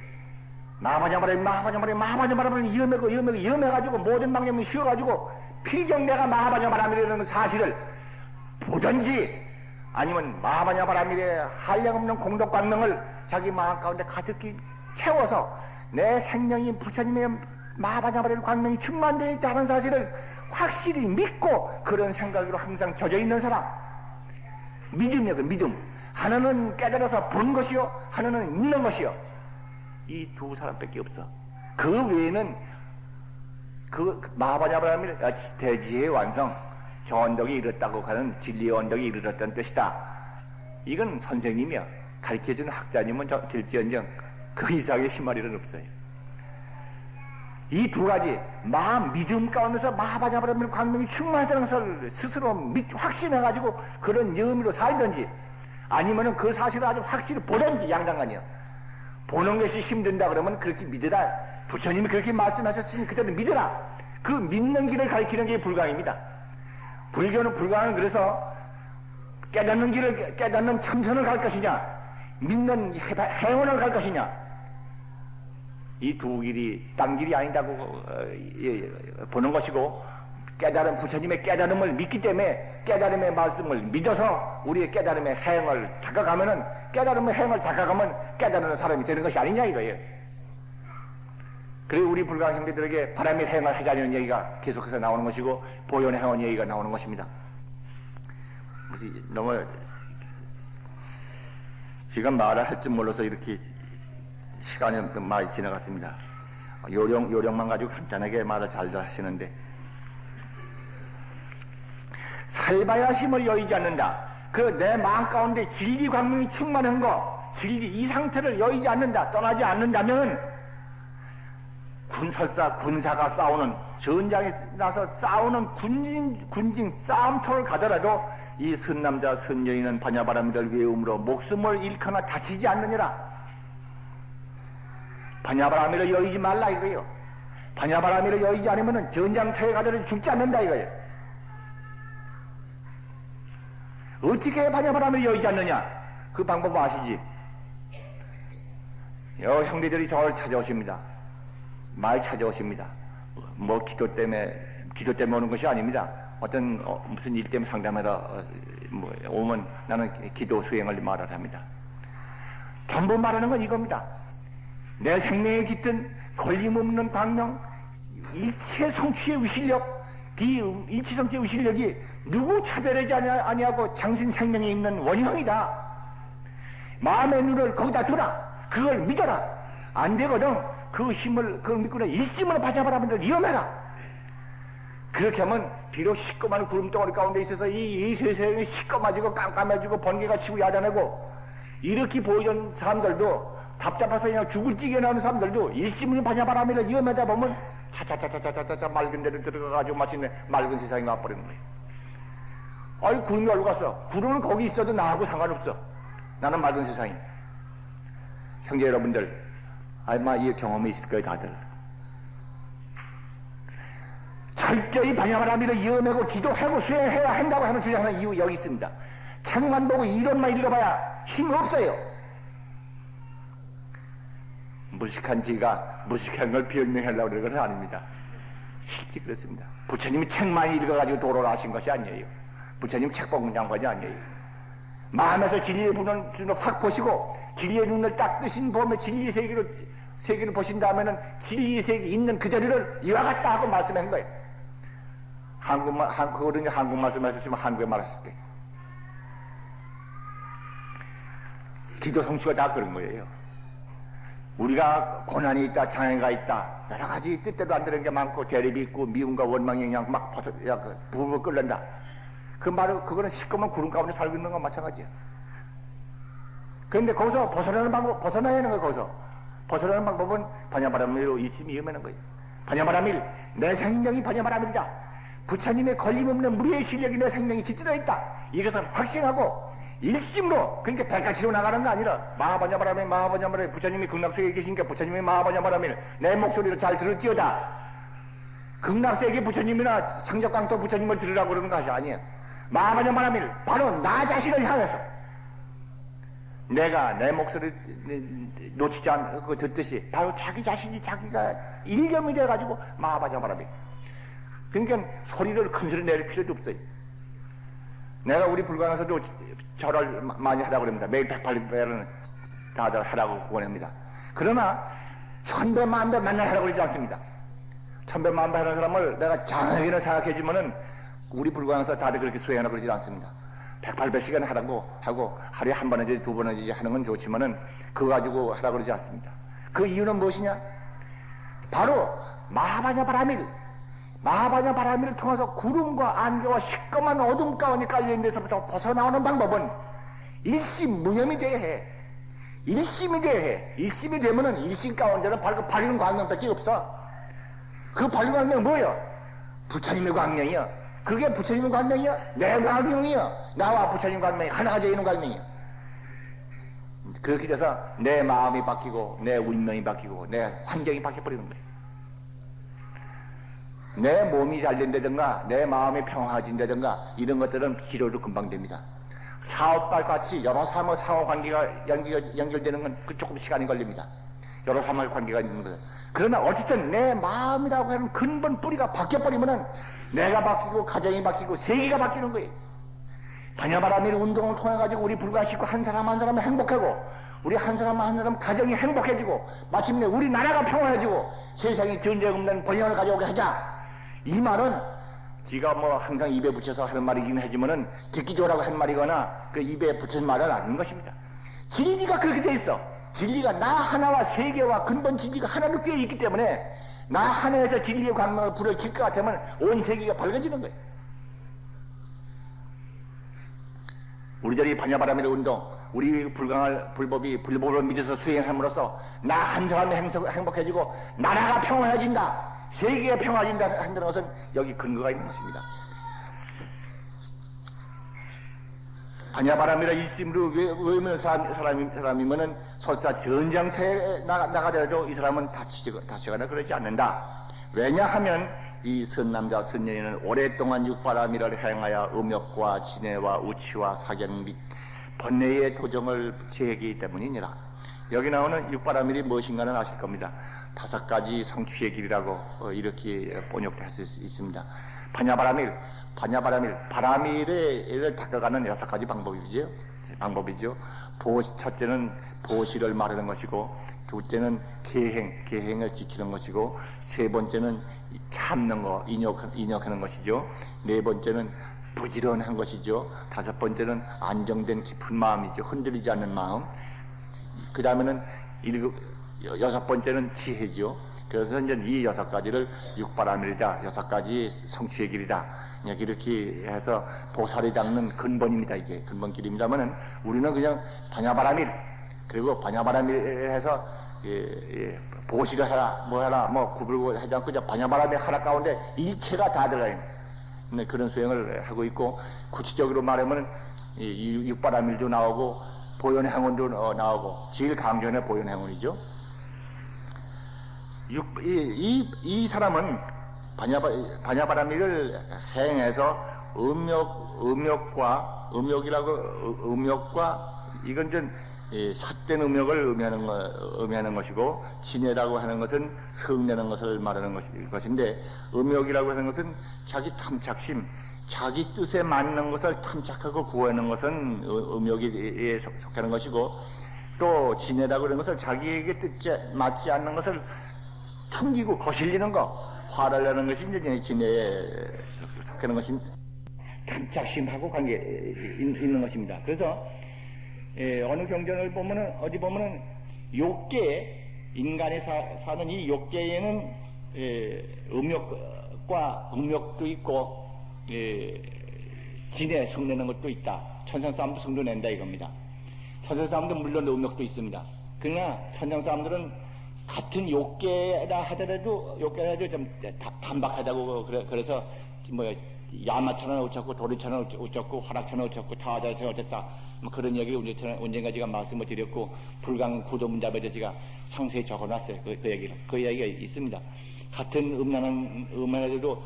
마하바냐바라밀 위험해가지고 모든 방향이 쉬어가지고 필경 내가 마하바냐바라밀이라는 사실을 보든지 아니면 마하바냐바라밀의 한량없는 공덕광명을 자기 마음 가운데 가득히 채워서 내 생명이 부처님의 마하바냐바라밀 광명이 충만되어 있다는 사실을 확실히 믿고 그런 생각으로 항상 젖어있는 사람. 믿음이요. 그 믿음. 하나는 깨달아서 본 것이요 하나는 믿는 것이요. 이 두 사람밖에 없어. 그 외에는 그 마하바냐바라밀 대지의 완성 저언덕이 이르렀다고 하는 진리의 언덕이 이르렀다는 뜻이다. 이건 선생님이야. 가르쳐주는 학자님은 될지언정 그 이상의 힘할 일은 없어요. 이 두 가지 마음 믿음 가운데서 마하바냐바라밀 광명이 충만하다는 것을 스스로 확신해가지고 그런 의미로 살든지 아니면은 그 사실을 아주 확실히 보든지 양당간이요. 보는 것이 힘든다 그러면 그렇게 믿으라. 부처님이 그렇게 말씀하셨으니 그대로 믿으라. 그 믿는 길을 가리키는 게 불광입니다. 불교는 불광은 그래서 깨닫는 길을 깨닫는 참선을 갈 것이냐 믿는 해원을 갈 것이냐 이 두 길이 딴 길이 아니다고 보는 것이고 깨달음 부처님의 깨달음을 믿기 때문에 깨달음의 말씀을 믿어서 우리의 깨달음의 행을 다가가면은 깨달음의 행을 다가가면 깨달은 사람이 되는 것이 아니냐 이거예요. 그리고 우리 불광 형제들에게 바람의 행을 하자는 얘기가 계속해서 나오는 것이고 보현의 행원 얘기가 나오는 것입니다. 너무 지금 말을 할 줄 몰라서 이렇게 시간이 많이 지나갔습니다. 요령만 가지고 간단하게 말을 잘 하시는데 살바야심을 여의지 않는다. 그 내 마음 가운데 진리 광명이 충만한 거, 진리 이 상태를 여의지 않는다. 떠나지 않는다면 군사가 싸우는 전장에 나서 싸우는 군진 싸움터를 가더라도 이 선남자 선여인은 반야바라밀을 외움으로 목숨을 잃거나 다치지 않느니라. 반야바라밀을 여의지 말라 이거예요. 반야바라밀을 여의지 않으면 전장터에 가더라도 죽지 않는다 이거예요. 어떻게 반야바라밀을 여의지 않느냐? 그 방법 아시지? 형제들이 저를 찾아오십니다. 말 찾아오십니다. 뭐 기도 때문에 오는 것이 아닙니다. 어떤 무슨 일 때문에 상담하다 오면 나는 기도 수행을 말을 합니다. 전부 말하는 건 이겁니다. 내 생명에 깃든 걸림없는 광명, 일체 성취의 의실력, 그 일체 성취의 의실력이 누구 차별하지 아니하고 장신 생명에 있는 원형이다. 마음의 눈을 거기다 두라. 그걸 믿어라. 안 되거든. 그 힘을, 그걸 믿고는 일심으로 반야바라밀을 위험해라. 그렇게 하면 비록 시꺼먼 구름덩어리 가운데 있어서 이 세상이 시꺼매지고 깜깜해지고 번개가 치고 야단하고 이렇게 보이던 사람들도 답답해서 그냥 죽을 찌게 나오는 사람들도 일심으로 반야바라밀을 위험하다 보면 차차차차차차차 맑은 데를 들어가가지고 마침내 맑은 세상이 와버리는 거예요. 아이, 구름이 얼고 갔어. 구름은 거기 있어도 나하고 상관없어. 나는 맑은 세상이. 형제 여러분들, 아마 이 경험이 있을 거예요, 다들. 철저히 반야바라밀을 위험하고 기도하고 수행해야 한다고 하는 주장하는 이유 여기 있습니다. 책만 보고 이론만 읽어봐야 힘이 없어요. 무식한 지가 무식한 걸 변명하려고 그러는 것은 아닙니다. 실제 그렇습니다. 부처님이 책만 읽어가지고 도로를 하신 것이 아니에요. 부처님 책 보는 양반이 아니에요. 마음에서 진리의 눈을 확 보시고 진리의 눈을 딱 뜨신 보면 진리의 세계를 보신 다음에는 진리의 세계에 있는 그대로를 이와 같다 하고 말씀한 거예요. 그 어른이 한국 말씀하셨으면 한국에 말했을 거예요. 기도 성수가 다 그런 거예요. 우리가 고난이 있다, 장애가 있다, 여러 가지 뜻대로 안 되는 게 많고 대립이 있고 미움과 원망이 그냥 막 부부를 끓는다. 그 말은 그거는 시꺼먼 구름 가운데 살고 있는 건 마찬가지야. 그런데 거기서 벗어나는 방법, 벗어나야 하는 거야. 거기서 벗어나는 방법은 반야바라밀로 일심이 임하는 거예요. 반야바라밀, 내 생명이 반야바라밀이다. 부처님의 걸림없는 무리의 실력이 내 생명이 깃들어 있다. 이것을 확신하고 일심으로, 그러니까 대가치로 나가는 거 아니라 마하반야바라밀, 마하반야바라밀, 부처님이 극락세계에 계시니까 부처님의 마하반야바라밀, 내 목소리를 잘 들을지어다. 극락세계 부처님이나 상적강토 부처님을 들으라고 그러는 것이 아니에요. 마하반야바라밀, 바로 나 자신을 향해서 내가 내 목소리를 놓치지 않고 듣듯이 바로 자기 자신이 자기가 일념이 돼가지고 마하반야바라밀. 그러니까 소리를 큰 소리 낼 필요도 없어요. 내가 우리 불광에서도 절을 많이 하라고 그럽니다. 매일 108배는 다들 하라고 권합니다. 그러나 천배 만배 만날 하라고 그러지 않습니다. 천배 만배 하는 사람을 내가 장하게는 생각해주면은 우리 불광에서 다들 그렇게 수행하라고 그러지 않습니다. 108배씩은 하라고 하고 하루에 한 번이지 두 번이지 하는 건 좋지만은 그거 가지고 하라고 그러지 않습니다. 그 이유는 무엇이냐? 바로 마하반야바라밀, 마하반야바라밀을 통해서 구름과 안개와 시꺼먼 어둠 가운데 깔려있는 데서부터 벗어나오는 방법은 일심무념이 돼야 해. 일심이 돼야 해. 일심이 되면은 일심 가운데는 바로 그 밝은 광명밖에 없어. 그 밝은 광명 뭐야? 부처님의 광명이야. 그게 부처님의 광명이야? 내 광명이야. 나와 부처님 광명이 하나가 되는 광명이야. 그렇게 돼서 내 마음이 바뀌고 내 운명이 바뀌고 내 환경이 바뀌어버리는 거예요. 내 몸이 잘 된다든가 내 마음이 평화해진다든가 이런 것들은 기로로 금방 됩니다. 사업과 같이 여러 사람의 상호 관계가 연결되는 건 조금 시간이 걸립니다. 여러 사람의 관계가 있는 거예요. 그러나 어쨌든 내 마음이라고 하는 근본 뿌리가 바뀌어버리면은 내가 바뀌고 가정이 바뀌고 세계가 바뀌는 거예요. 반야바라밀 운동을 통해 가지고 우리 불가식구 한 사람 한 사람이 행복하고 우리 한 사람 한 사람 가정이 행복해지고 마침내 우리나라가 평화해지고 세상이 전쟁 없는 번영을 가져오게 하자. 이 말은 지가 뭐 항상 입에 붙여서 하는 말이긴 하지만은 듣기 좋으라고 한 말이거나 그 입에 붙인 말은 아닌 것입니다. 진리가 그렇게 돼 있어. 진리가 나 하나와 세계와 근본 진리가 하나로 꿰어 있기 때문에 나 하나에서 진리의 광명을 불을 켤 것 같으면 온 세계가 밝아지는 거예요. 우리들이 반야바라밀 운동, 우리 불법을 믿어서 수행함으로써 나 한 사람이 행복해지고 나라가 평화해진다, 세계가 평화해진다 한다는 것은 여기 근거가 있는 것입니다. 반야바라밀을 일심으로 외우는 사람이면은 설사 전장터에 나가더라도 이 사람은 다치거나 그러지 않는다. 왜냐하면 이 선남자 선녀인은 오랫동안 육바라밀을 행하여 음욕과 진해와 우치와 사견 및 번뇌의 도정을 지했기 때문이니라. 여기 나오는 육바라밀이 무엇인가는 아실 겁니다. 5가지 성취의 길이라고 이렇게 번역될 수 있습니다. 반야바라밀, 바라밀을 닦아가는 6가지 방법이죠. 첫째는 보시를 말하는 것이고, 둘째는 계행을 지키는 것이고, 세 번째는 참는 거, 인욕하는 것이죠. 네 번째는 부지런한 것이죠. 다섯 번째는 안정된 깊은 마음이죠. 흔들리지 않는 마음. 그 다음에는 여섯 번째는 지혜죠. 그래서 이제 이 여섯 가지를 육바라밀이다, 여섯 가지 성취의 길이다, 이렇게 해서 보살이 닦는 근본입니다. 이게 근본길입니다만은 우리는 그냥 반야바라밀, 그리고 반야바라밀 해서 보시를 해라, 뭐 해라, 뭐 구불고 하지 않고 그냥 반야바라밀 하나 가운데 일체가 다 들어가 있는 그런 수행을 하고 있고, 구체적으로 말하면 육바라밀도 나오고 보현행원도 나오고, 제일 강조는 보현행원이죠. 이 사람은 반야바라밀을 행해서 음욕과 이건 좀 삿된 음욕을 의미하는 것이고, 진해라고 하는 것은 성내는 것을 말하는 것인데, 음욕이라고 하는 것은 자기 탐착심, 자기 뜻에 맞는 것을 탐착하고 구하는 것은 음욕에 속하는 것이고, 또 진해라고 하는 것은 자기에게 뜻에 맞지 않는 것을 숨기고 거슬리는 거, 화를 내는 것이 이제 진해에 속하는 것이 탐착심하고 관계 있는 것입니다. 그래서 어느 경전을 보면은, 어디 보면은 욕계, 인간이 사는 이 욕계에는 음욕과 음욕도 있고 진해 성내는 것도 있다. 천상 사람도 성도 낸다 이겁니다. 천상 사람도 물론 음욕도 있습니다. 그러나 천상 사람들은 같은 욕계라 하더라도 좀 반박하다고, 그래서 뭐 야마천은 어쩌고 도리천은 어쩌고 화락천은 어쩌고 타화자천은 어쨌다, 뭐 그런 얘기를 언젠가 제가 말씀을 드렸고, 불강 구도문답에 제가 상세히 적어놨어요. 그 얘기가 있습니다. 같은 음란해도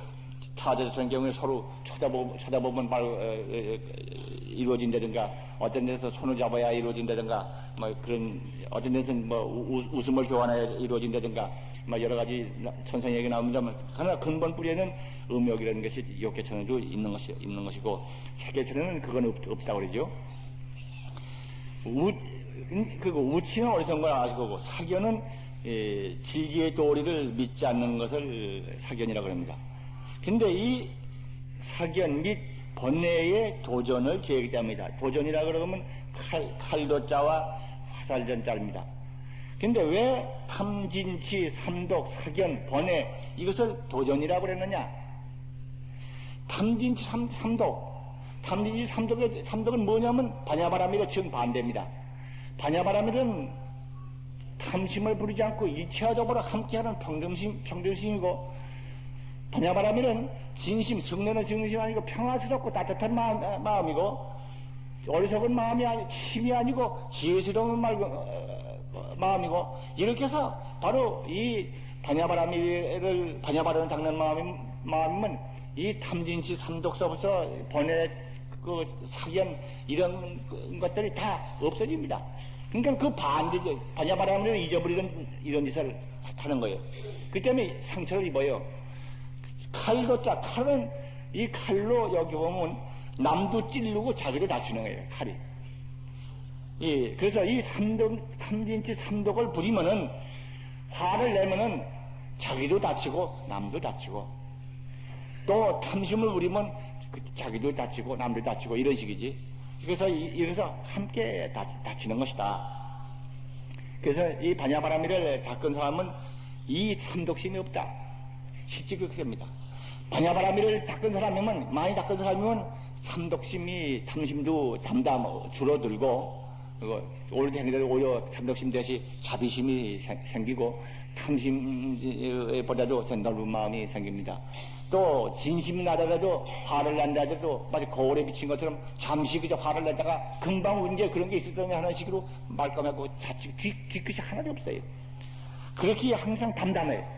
타화자천의 경우에 서로 쳐다보면 바로 이루어진다든가, 어떤 데서 손을 잡아야 이루어진다든가, 뭐 그런, 어떤 데서는 뭐 웃음을 교환해야 이루어진다든가, 뭐 여러 가지 천상 얘기 나옵니다만, 그러나 근본 뿌리에는 음욕이라는 것이 욕계천에도 있는 것이고, 색계천에는 그건 없다고 그러죠. 우치는 어리석은 걸 아시고, 사견은 질기의 도리를 믿지 않는 것을 사견이라고 합니다. 근데 이 사견 및 번뇌의 도전을 제기합니다. 도전이라 그러면 칼도자와 화살전자입니다. 근데 왜 탐진치, 삼독, 사견, 번뇌 이것을 도전이라고 그랬느냐? 탐진치, 삼독. 탐진치, 삼독은 뭐냐면 반야바라밀의 정반대입니다. 반야바라밀은 탐심을 부리지 않고 이치와적으로 함께하는 평정심이고, 반야바라밀은 진심, 성내는 정심이 아니고 평화스럽고 따뜻한 마음이고, 어리석은 마음이 심이 아니고 지혜스러운 마음이고, 이렇게 해서 바로 이 반야바라밀을 닦는 마음이면 이 탐진치, 삼독서부터 번뇌, 사견 이런 것들이 다 없어집니다. 그러니까 그 반대죠. 반야바라밀을 잊어버리는 이런 짓을 하는 거예요. 그 때문에 상처를 입어요. 칼도자, 칼은 이 칼로 여기 보면 남도 찌르고 자기도 다치는 거예요, 칼이. 예, 그래서 이 탐진치 삼독을 부리면은, 화를 내면은 자기도 다치고 남도 다치고, 또 탐심을 부리면 자기도 다치고 남도 다치고 이런 식이지. 그래서 함께 다치는 것이다. 그래서 이 반야바라밀을 닦은 사람은 이 삼독심이 없다. 실제 그렇게 합니다. 반야바라밀을 닦은 사람이면, 많이 닦은 사람이면 삼독심이, 탐심도 줄어들고, 오히려 삼독심 대신 자비심이 생기고, 탐심보다도 더 넓은 마음이 생깁니다. 또 진심이 나더라도, 화를 난다더라도 마치 거울에 비친 것처럼 잠시 그저 화를 내다가 금방 언제 그런 게 있었더니 하는 식으로 말끔하고 자칫 뒤끝이 하나도 없어요. 그렇게 항상 담담해요.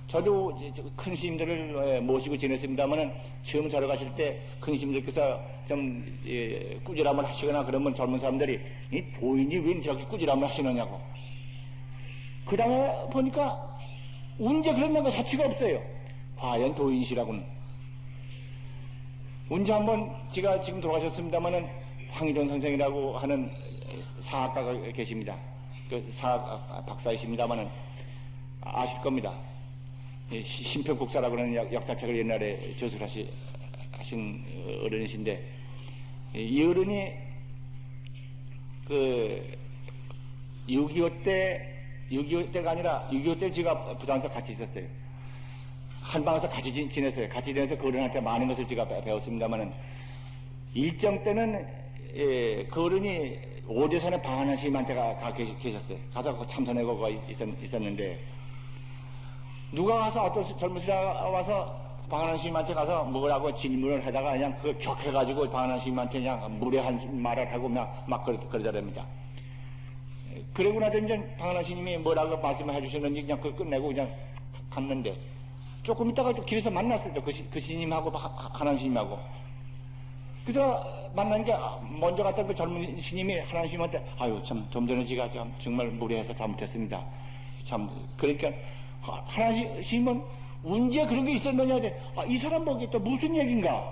저도 큰 스님들을 모시고 지냈습니다만은, 처음 절에 가실 때 큰 스님들께서 좀 꾸지람을 하시거나 그러면 젊은 사람들이 이 도인이 왜 저렇게 꾸지람을 하시느냐고. 그 다음에 보니까 언제 그런 거 자취가 없어요. 과연 도인이시라고는. 언제 한번, 제가 지금 돌아가셨습니다만은 황희돈 선생이라고 하는 사학가가 계십니다. 그 사학 박사이십니다만은 아실 겁니다. 심평국사라고 하는 역사책을 옛날에 저술하신 하신 어른이신데, 이 어른이 그 6.25 때가 아니라 6.25 때 제가 부산에서 같이 있었어요. 한 방에서 같이 지냈어요. 같이 지내서 그 어른한테 많은 것을 제가 배웠습니다만은, 일정 때는 그 어른이 오대산에 방한한 스님한테 계셨어요. 가서 참선하고 있었는데, 누가 와서 어떤 젊은 스님가 와서 방한한 스님한테 가서 뭐라고 질문을 하다가 그냥 그걸 격해가지고 방한한 스님한테 그냥 무례한 말을 하고 막 그러더랍니다. 그러고 나서 이제 방한한 스님이 뭐라고 말씀을 해주셨는지 그냥 그걸 끝내고 그냥 갔는데, 조금 있다가 길에서 만났어요. 그 스님하고 한한 스님하고. 그래서 만나니까 먼저 갔던 그 젊은 스님이 한한 스님한테, 아유, 참, 좀 전에 제가 정말 무례해서 잘못했습니다. 참, 그러니까 한한 스님은 언제 그런 게 있었느냐, 이 사람 보기 또 무슨 얘기인가?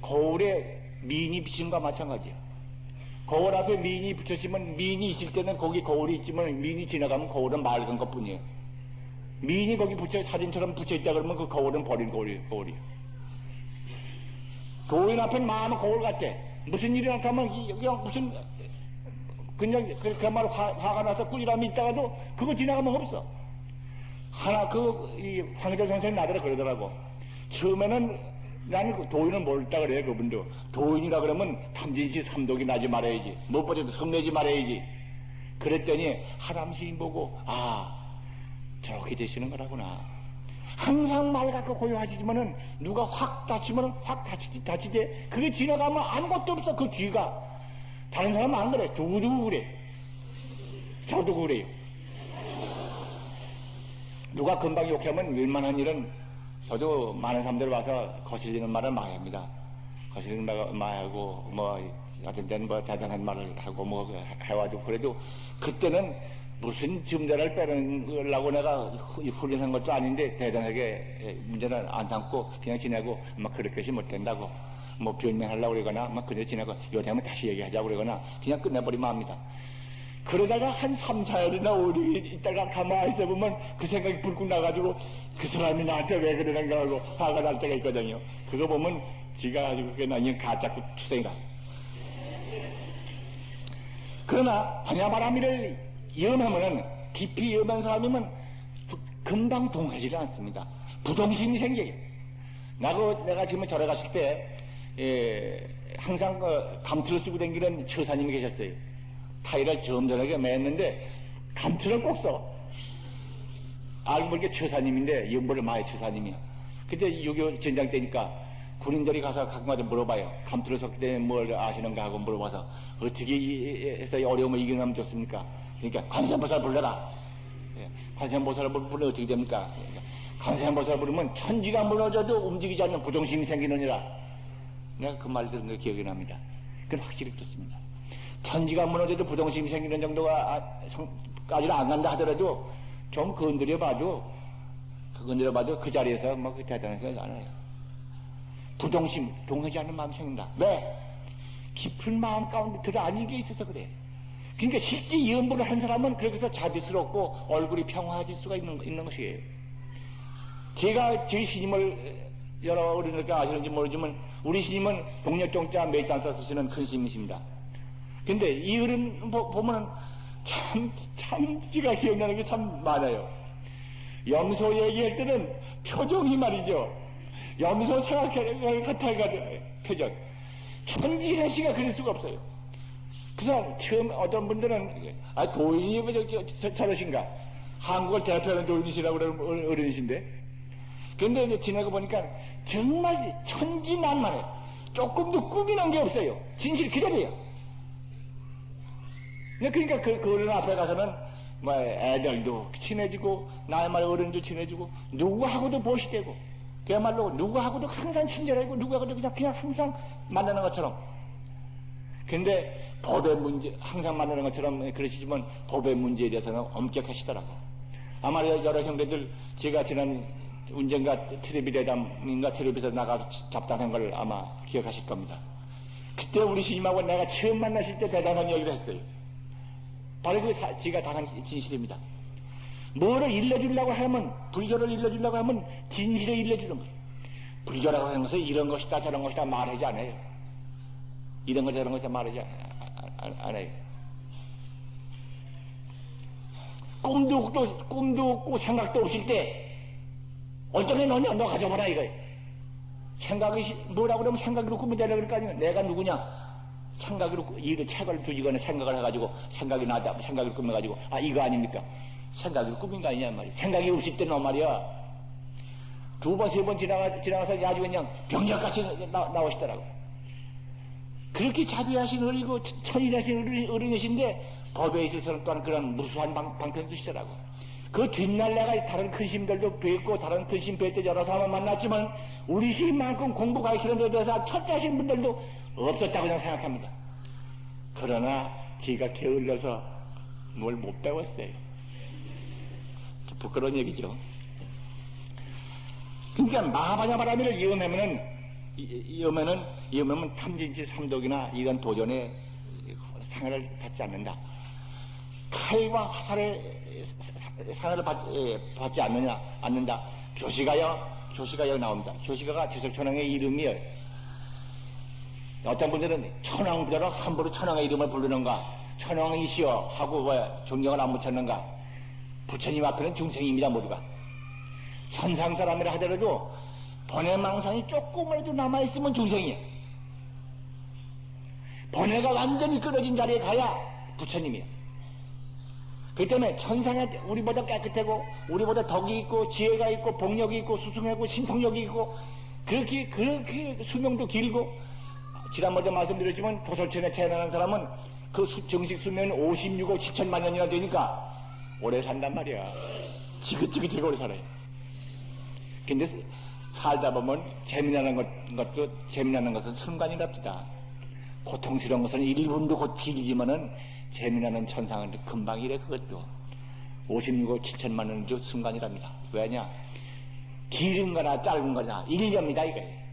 거울에 미인이 비친 것과 마찬가지야. 거울 앞에 미인이 붙였으면, 미인이 있을 때는 거기 거울이 있지만 미인이 지나가면 거울은 맑은 것 뿐이에요. 미인이 거기 사진처럼 붙여있다 그러면 그 거울은 버린 거울이에요. 도인 앞엔 마음은 거울 같아. 무슨 일이 나타나면 그냥 무슨 그냥 그야말로 화가 나서 꾸지람이 있다가도 그거 지나가면 없어. 이 황희조 선생님 나더러 그러더라고. 처음에는 나는 그 도인을 모르다 그래. 그분도 도인이라 그러면 탐진치 삼독이 나지 말아야지, 무엇보다도 성내지 말아야지. 그랬더니 하람시인 보고, 저렇게 되시는 거라구나. 항상 말 갖고 고요하시지만은 누가 확 다치면은 확 다치지. 그게 지나가면 아무것도 없어. 그 뒤가. 다른 사람은 안 그래. 두고두고 그래. 저도 그래요. 누가 금방 욕하면 웬만한 일은 저도 많은 사람들 와서 거슬리는 말을 많이 합니다. 거슬리는 말을 많이 하고, 어떤 때는 대단한 말을 하고 해가지고, 그래도 그때는 무슨 증자를 빼려고 내가 훈련한 것도 아닌데 대단하게 문제는 안 삼고 그냥 지내고 그렇게시 못된다고 변명하려고 그러거나 그냥 지내고 요새하면 다시 얘기하자고 그러거나 그냥 끝내버리면 합니다. 그러다가 한 3, 4일이나 5일 있다가 가만히 있어보면 그 생각이 불끈 나가지고 그 사람이 나한테 왜 그러는가 하고 화가 날 때가 있거든요. 그거 보면 지가 가지고 그게 나중에 가짜고 투생이라. 그러나 방야바라미를 염하면은, 깊이 염한 사람이면 금방 동하지를 않습니다. 부동심이 생겨요. 내가 지금 절에 갔을 때, 항상 감틀을 쓰고 다니는 처사님이 계셨어요. 타일을 점잖하게 맸는데, 감틀을 꼭 써. 알고 보니까 처사님인데, 연보를 많이 처사님이야. 그때 6.25 전장 때니까 군인들이 가서 가끔가다 물어봐요. 감투를 섰기 때문에 뭘 아시는가 하고 물어봐서 어떻게 해서 어려움을 이겨내면 좋습니까? 그러니까 관세음보살 불러라. 관세음보살을 부르면 어떻게 됩니까? 관세음보살을 부르면 천지가 무너져도 움직이지 않는 부동심이 생기느니라. 내가 그 말 들은 거 기억이 납니다. 그건 확실히 그렇습니다. 천지가 무너져도 부동심이 생기는 정도가 까지는 안 간다 하더라도 좀 건드려봐도 그 자리에서 그 대단한 거 안 해요. 부동심, 동하지 않는 마음이 생긴다. 왜? 깊은 마음 가운데 들어앉은 게 있어서 그래. 그러니까 실제 연보를 한 사람은 그렇게 자비스럽고 얼굴이 평화해질 수가 있는 것이에요. 제가 저희 스님을 여러 어른들께 아시는지 모르지만 우리 스님은 동력종자 매장 쓰시는 큰 스님이십니다. 근데 이 어른 보면은 참 제가 기억나는 게 참 많아요. 염소 얘기할 때는 표정이 말이죠. 염소 생각할 같아가 표정. 천지해시가 그럴 수가 없어요. 그래서 처음 어떤 분들은 도인이 왜 저러신가? 한국을 대표하는 도인이시라고 그러는 어른이신데. 근데 이제 지내고 보니까 정말 천지난만해. 조금도 꾸미는 게 없어요. 진실 그대로예요. 그러니까 그 어른 앞에 가서는 애들도 친해지고 나의 말 어른도 친해지고 누구하고도 보시되고 그야말로 누구하고도 항상 친절하고 누구하고도 그냥 항상 만나는 것처럼. 근데 법의 문제, 항상 만나는 것처럼 그러시지만 법의 문제에 대해서는 엄격하시더라고. 아마 여러 형제들 제가 지난 언젠가 텔레비대담인가 텔레비에서 나가서 잡담한 걸 아마 기억하실 겁니다. 그때 우리 스님하고 내가 처음 만났을 때 대단한 얘기를 했어요. 바로 제가 당한 진실입니다. 뭐를 일러주려고 하면, 불교를 일러주려고 하면 진실을 일러주는 거예요. 불교라고 하는 것은 이런 것이다 저런 것이다 말하지 않아요. 이런 것 저런 것이다 말하지 않아요. 꿈도 없고 생각도 없을 때 어떤 게 너냐 너 가져보라 이거예요. 생각이 뭐라고 그러면 생각으로 꾸면 되라 그럴 거 아니에요. 내가 누구냐 생각으로 이를 책을 두지거나 생각을 해가지고 생각이 나다 생각을 꾸며가지고 아 이거 아닙니까? 생각으로 꾸민 거 아니냐 말이야. 생각이 없을 때는 말이야. 두 번, 세 번 지나가서 아주 그냥 병력같이 나오시더라고. 그렇게 자비하신 어리고 천일하신 어른이신데 법에 있어서는 또한 그런 무수한 방편 쓰시더라고. 그 뒷날 내가 다른 큰 스님들도 뵙고 다른 큰 스님 뵐 때 여러 사람을 만났지만 우리 스님만큼 공부 가르치는 데 대해서 첫째하신 분들도 없었다고 그냥 생각합니다. 그러나 제가 게을러서 뭘 못 배웠어요. 부끄러운 얘기죠. 그러니까 마하바냐바라미를 이음하면 탐진치 삼독이나 이런 도전에 상해를 받지 않는다. 칼과 화살에 상해를 받지 않는다. 교시가요 나옵니다. 교시가가 지석천왕의 이름이에요. 어떤 분들은 천왕보다는 함부로 천왕의 이름을 부르는가, 천왕이시여 하고 왜 존경을 안 붙였는가. 부처님 앞에는 중생입니다 모두가. 천상 사람이라 하더라도 번외망상이 조금이라도 남아있으면 중생이에요. 번외가 완전히 끊어진 자리에 가야 부처님이에요. 그렇기 때문에 천상에 우리보다 깨끗하고 우리보다 덕이 있고 지혜가 있고 복력이 있고 수승하고 신통력이 있고 그렇게 수명도 길고 지난번에 말씀드렸지만 도솔천에 태어나는 사람은 그 정식 수명은 56억 7천만 년이나 되니까 오래 산단 말이야. 지긋지긋하게 오래 살아요. 근데 살다 보면 재미나는 것은 순간이랍니다. 고통스러운 것은 1분도 곧 길지만은 재미나는 천상은 금방 이래. 그것도 56억 7천만 년도 순간이랍니다. 왜냐? 길은 거나 짧은 거나 1년입니다 이거예요.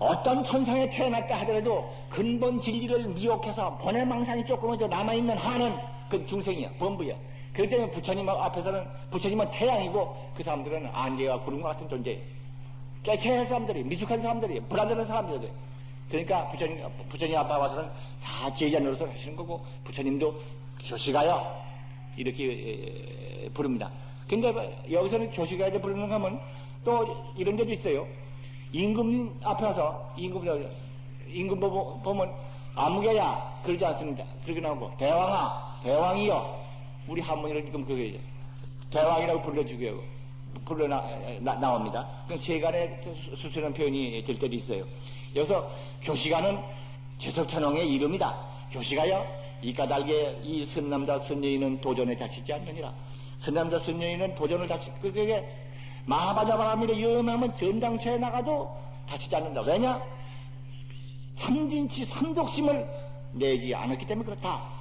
어떤 천상에 태어났다 하더라도 근본 진리를 미혹해서 번외망상이 조금이라도 남아있는 한은 그 중생이야, 범부야. 그렇기 때문에 부처님 앞에서는 부처님은 태양이고 그 사람들은 안개와 구름과 같은 존재예요. 깨체한 사람들이, 미숙한 사람들이, 불안전한 사람들이. 그러니까 부처님 앞에 와서는 다 제자 노릇을 하시는 거고 부처님도 교시가요 이렇게 부릅니다. 근데 여기서는 교시가요 부르는 거 하면 또 이런 데도 있어요. 임금 앞에 와서 임금 보면 아무개야 그러지 않습니다. 그렇게 나오고 대왕아 대왕이여 우리 한문으로 지금 그게 대왕이라고 나옵니다. 그 세간에 수수한 표현이 될 때도 있어요. 여기서 교시가는 제석천왕의 이름이다. 교시가여 이 까닭에 이 선남자 선녀인은 도전에 다치지 않느니라. 선남자 선녀인은 도전을 그게 마하바냐바라미를 위험하면 전당처에 나가도 다치지 않는다. 왜냐? 삼진치 삼독심을 내지 않았기 때문에 그렇다.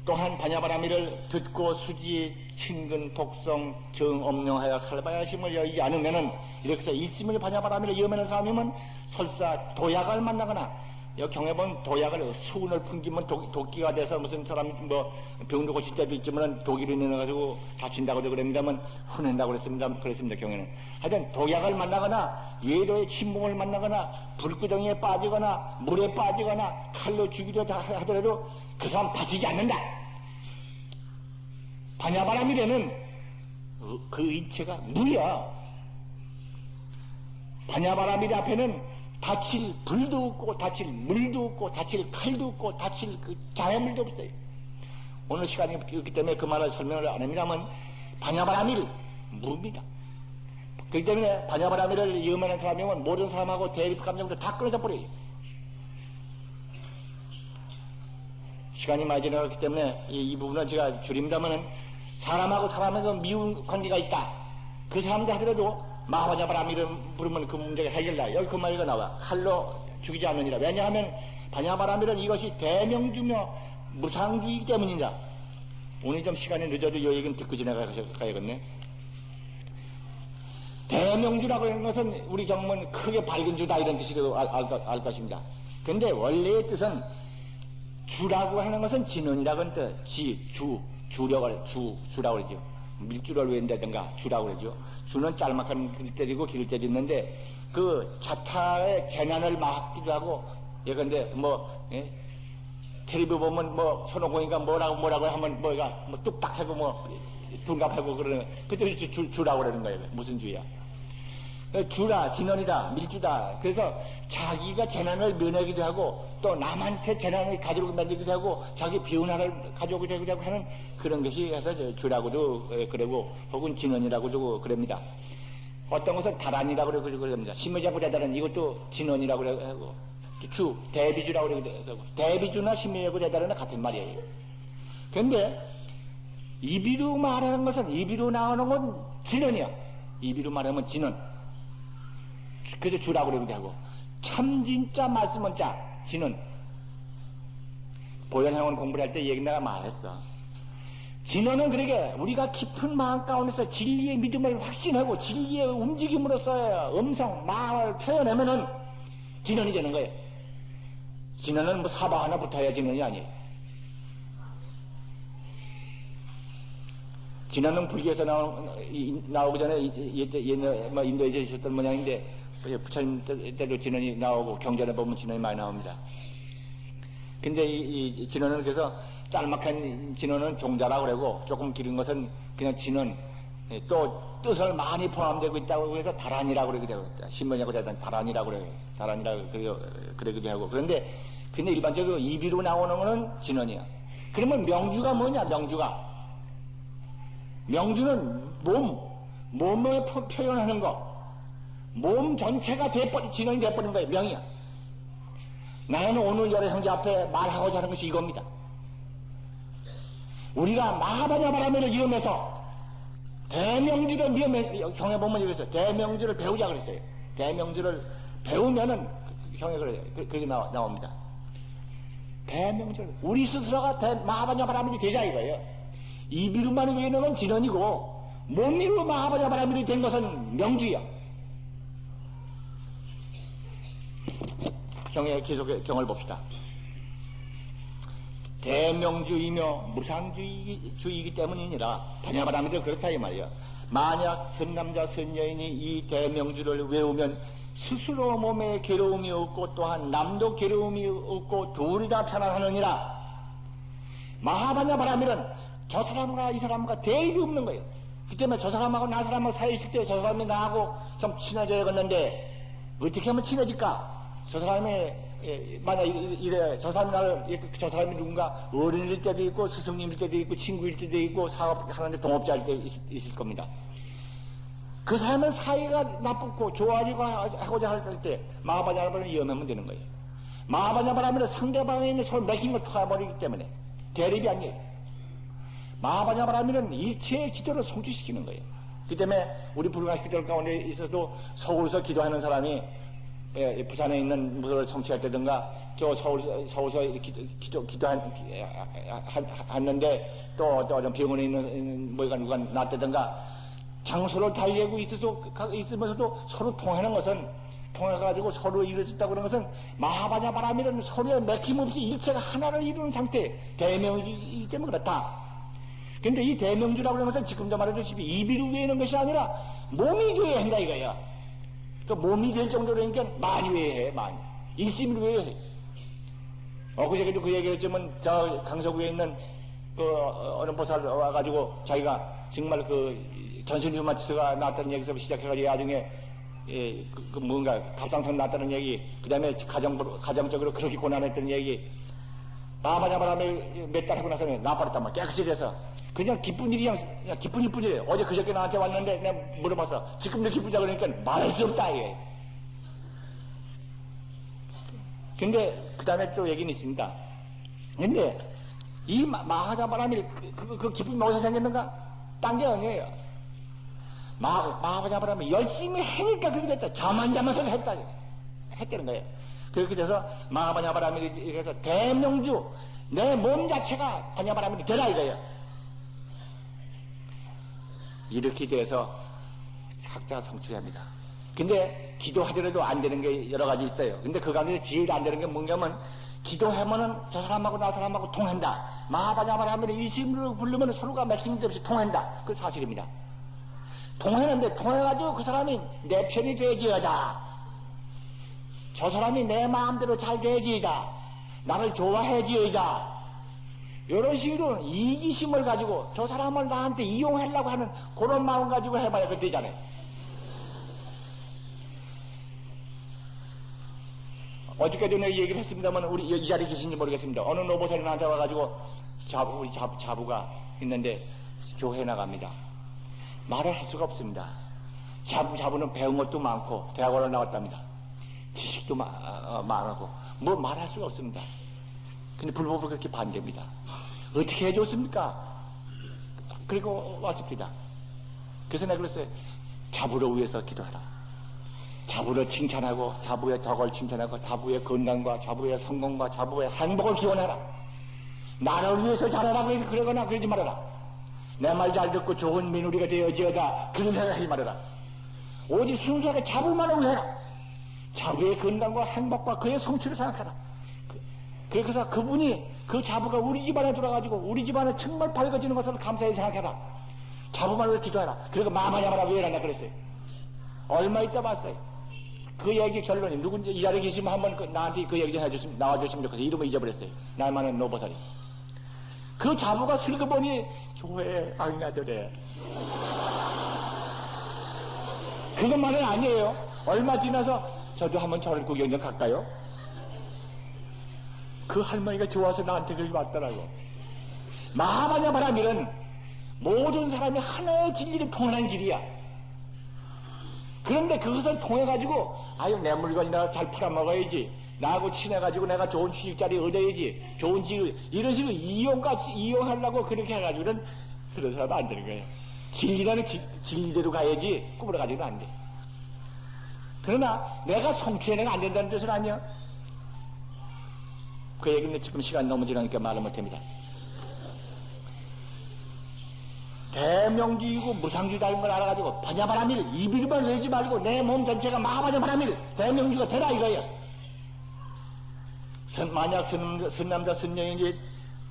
또한 바냐바라미를 듣고 수지, 친근, 독성, 정엄령하여 살바야 심을 여의지 않으면은 이렇게 해서 있으면 바냐바라미를 위험하는 사람이면 설사 도약을 만나거나 여기 경에 보면 도약을 수운을 풍기면 도끼가 돼서 무슨 사람 뭐 병도 고칠 때도 있지만 독이로 인해가지고 다친다고도 그럽니다만 hun낸다고 그랬습니다 경에는. 하여튼 도약을 만나거나 예로의 침봉을 만나거나 불구덩이에 빠지거나 물에 빠지거나 칼로 죽이려 하더라도 그 사람 다치지 않는다. 바냐바라미래는 그 인체가 무야. 바냐바라미래 앞에는 다칠 불도 없고 다칠 물도 없고 다칠 칼도 없고 다칠 그 장애물도 없어요. 오늘 시간이 없기 때문에 그 말을 설명을 안 합니다만 바냐바라미를 무입니다. 그렇기 때문에 바냐바라미를 위험하는 사람이면 모든 사람하고 대립 감정도 다 끊어져 버려요. 시간이 많이 지나갔기 때문에 이 부분은 제가 줄입니다만은 사람하고 사람하고 미운 관계가 있다. 그 사람들 하더라도 마하바냐바라미를 부르면 그 문제가 해결나. 여기 그 말이 나와. 칼로 죽이지 않느니라. 왜냐하면 바냐바라미는 이것이 대명주며 무상주의이기 때문이다. 오늘 좀 시간이 늦어도 이 얘기는 듣고 지나가야겠네. 대명주라고 하는 것은 우리 경문 크게 밝은 주다 이런 뜻이라도 알 것입니다. 근데 원래의 뜻은 주라고 하는 것은 진원이라고 하는 뜻, 주라고 그러죠. 밀주를 외운다든가 주라고 그러죠. 주는 짤막한 길들이고 길들이 있는데 그 자타의 재난을 막기도 하고 예컨대 예? 텔레비 보면 손오공이가 뭐라고 하면 뚝딱하고 둔갑하고 그러는 그때 주라고 그러는 거예요. 무슨 주야? 주라, 진원이다, 밀주다. 그래서 자기가 재난을 면하기도 하고 또 남한테 재난을 가지고 만들기도 하고 자기 비운화를 가져오기도 하고 하는 그런 것이 해서 주라고도 그러고 혹은 진원이라고도 그럽니다. 어떤 것은 다란이라고 그럽니다. 심의자부대다란 이것도 진원이라고 그러고 주, 대비주라고 그러고 대비주나 심의자부대다란은 같은 말이에요. 그런데 이비로 말하는 것은 이비로 나오는 건 진원이야. 이비로 말하면 진원. 그래서 주라고 그러기도 하고 참 진짜 말씀은 자 진원. 보현학원 공부를 할 때 얘기 내가 말했어. 진원은 그러게 우리가 깊은 마음 가운데서 진리의 믿음을 확신하고 진리의 움직임으로써 음성, 마음을 표현하면은 진원이 되는 거예요. 진원은 사바 하나 붙어야 진원이 아니에요. 진원은 불교에서 나오기 전에 옛날 인도에 있었던 모양인데 부처님 때도 진원이 나오고 경전에 보면 진원이 많이 나옵니다. 근데 이 진원은 그래서 짤막한 진원은 종자라고 그러고 조금 길은 것은 그냥 진원, 또 뜻을 많이 포함되고 있다고 해서 다란이라고 그러기도 하고 신문이라고 대단 다란이라고 그래요. 다란이라고 그러기도 하고 근데 일반적으로 이비로 나오는 거는 진원이야. 그러면 명주가 뭐냐? 명주는 몸을 표현하는 거, 몸 전체가 진원이 돼버린 거예요. 명이야. 나는 오늘 여러 형제 앞에 말하고자 하는 것이 이겁니다. 우리가 마하바냐바라미를 이으면서 대명주를 형에 보면 여기서 대명주를 배우자 그랬어요. 대명주를 배우면은 형에 그렇게 나옵니다. 대명주를 우리 스스로가 마하바냐바라밀이 되자 이거예요. 이비루만이 되는 건 진원이고 몸이로 마하바냐바라밀이 된 것은 명주야. 경의 계속 경을 봅시다. 대명주이며 무상주의이기 때문이니라. 바냐바라밀도 그렇다 이 말이야. 만약 선남자 선여인이 이 대명주를 외우면 스스로 몸에 괴로움이 없고 또한 남도 괴로움이 없고 둘이 다 편안하느니라. 마하바냐바라밀은 저 사람과 이 사람과 대입이 없는 거예요. 그 때문에 저 사람하고 나 사람하고 사이에 있을 때 저 사람이 나하고 좀 친해져야겠는데 어떻게 하면 친해질까? 저 사람이 만약 저 사람이 누군가 어른일 때도 있고 스승님일 때도 있고 친구일 때도 있고 사업하는데 동업자일 때도 있을 겁니다. 그 사람은 사이가 나쁘고 좋아지고 하고자 할 때 마하바냐바라밀을 이용하면 되는 거예요. 마하바냐바라밀은 상대방에 있는 손을 맥힌 걸 터버리기 때문에 대립이 아니에요. 마하바냐바라밀은 일체의 기도를 성취시키는 거예요. 그 때문에 우리 불가 기도 가운데 있어도 서울에서 기도하는 사람이 부산에 있는 무도를 성취할 때든가 또 서울서 기도하는데 또 병원에 있는 누가 낫다든가 장소를 달리고 있으면서도 서로 통하는 것은 통해가지고 서로 이루어졌다고 그런 것은 마하바냐바라밀은 서로에 맥힘없이 일체가 하나를 이루는 상태 대명주이기 때문에 그렇다. 근데 이 대명주라고 하는 것은 지금도 말했듯이 이비로 외우는 것이 아니라 몸이 돼야 한다 이거야. 그 몸이 될 정도로 하니까 많이 외해, 많이. 일심으로 외해. 그저께도 그 얘기했지만, 저 강서구에 있는 어느 보살 와가지고 자기가 정말 전신류마티스가 났다는 얘기에서 시작해가지고 나중에 뭔가 갑상선 났다는 얘기, 그 다음에 가정적으로 그렇게 고난했다는 얘기, 마하바냐바라밀 몇 달 하고 나서는 나버렸단 말이야. 깨끗이 돼서. 그냥 기쁜 일이야. 그냥 기쁜 일뿐이에요. 어제 그저께 나한테 왔는데 내가 물어봤어. 지금도 기쁘자 그러니까 말할 수 없다 이게. 근데 그 다음에 또 얘기는 있습니다. 근데 이 마하바냐바라밀 그 기쁨이 어디서 생겼는가? 딴 게 아니에요. 마하바냐바라밀 열심히 하니까 그렇게 됐다. 잠안 자면서 했다는 거예요. 그렇게 돼서 마하바냐바라밀이 그래서 대명주 내 몸 자체가 바냐바라밀이 되라 이거예요. 이렇게 돼서 학자가 성취합니다. 근데 기도하더라도 안 되는 게 여러 가지 있어요. 근데 그 가운데 제일 안 되는 게 뭐냐면 기도하면은 저 사람하고 나 사람하고 통한다. 마하바냐바라면 일심으로 부르면 서로가 맥힘도 없이 통한다. 그 사실입니다. 통하는데 통해가지고 그 사람이 내 편이 되지어다. 저 사람이 내 마음대로 잘 되지이다. 나를 좋아해지이다. 이런 식으로 이기심을 가지고 저 사람을 나한테 이용하려고 하는 그런 마음 가지고 해봐야 그 되잖아요. 어저께도 내가 얘기를 했습니다만 우리 이 자리에 계신지 모르겠습니다. 어느 노보살이 나한테 와가지고 우리 자부가 있는데 교회에 나갑니다. 말을 할 수가 없습니다. 자부는 배운 것도 많고 대학원을 나왔답니다. 지식도 많고 뭐 말할 수가 없습니다. 근데 불법을 그렇게 반대입니다. 어떻게 해줬습니까? 그리고 왔습니다. 그래서 내가 그랬어요. 자부를 위해서 기도해라. 자부를 칭찬하고 자부의 덕을 칭찬하고 자부의 건강과 자부의 성공과 자부의 행복을 기원해라. 나를 위해서 잘해라 그러거나 그러지 말아라. 내 말 잘 듣고 좋은 민우리가 되어지어다 그런 생각하지 말아라. 오직 순수하게 자부만을 위해라. 자부의 건강과 행복과 그의 성취를 생각해라. 그래서 그분이 그 자부가 우리 집안에 들어가지고 우리 집안에 정말 밝아지는 것을 감사히 생각해라. 자부만을 위해 기도해라. 그리고 마마야마라 위해라 그랬어요. 얼마 있다 봤어요. 그 얘기 결론이 누군지 이 자리에 계시면 한번 나한테 그 얘기 좀 해줬으면 나와줬으면 좋겠어요. 이름을 잊어버렸어요. 날만은 노보살이. 그 자부가 슬그보니 교회에 악녀들에 그것만은 아니에요. 얼마 지나서 저도 한번 저를 구경 좀 갈까요? 그 할머니가 좋아서 나한테 그렇게 왔더라고. 마하바냐바라밀은 모든 사람이 하나의 진리를 통하는 길이야. 그런데 그것을 통해가지고 아유 내 물건이나 잘 팔아먹어야지, 나하고 친해가지고 내가 좋은 취직자리 얻어야지, 좋은 직을 이런 식으로 이용하려고 그렇게 해가지고는 그런 사람은 안 되는 거예요. 진리라는 진리대로 가야지 꾸물어가지고는 안 돼. 그러나 내가 성취해내가 안 된다는 뜻은 아니야. 그 얘기는 지금 시간 너무 지나니까 말을 못합니다. 대명주의고 무상주의다는 걸 알아가지고 바냐바라밀 이비르만 내지 말고 내 몸 전체가 마하바냐바라밀 대명주가 되라 이거예요. 만약 선남자 선녀인지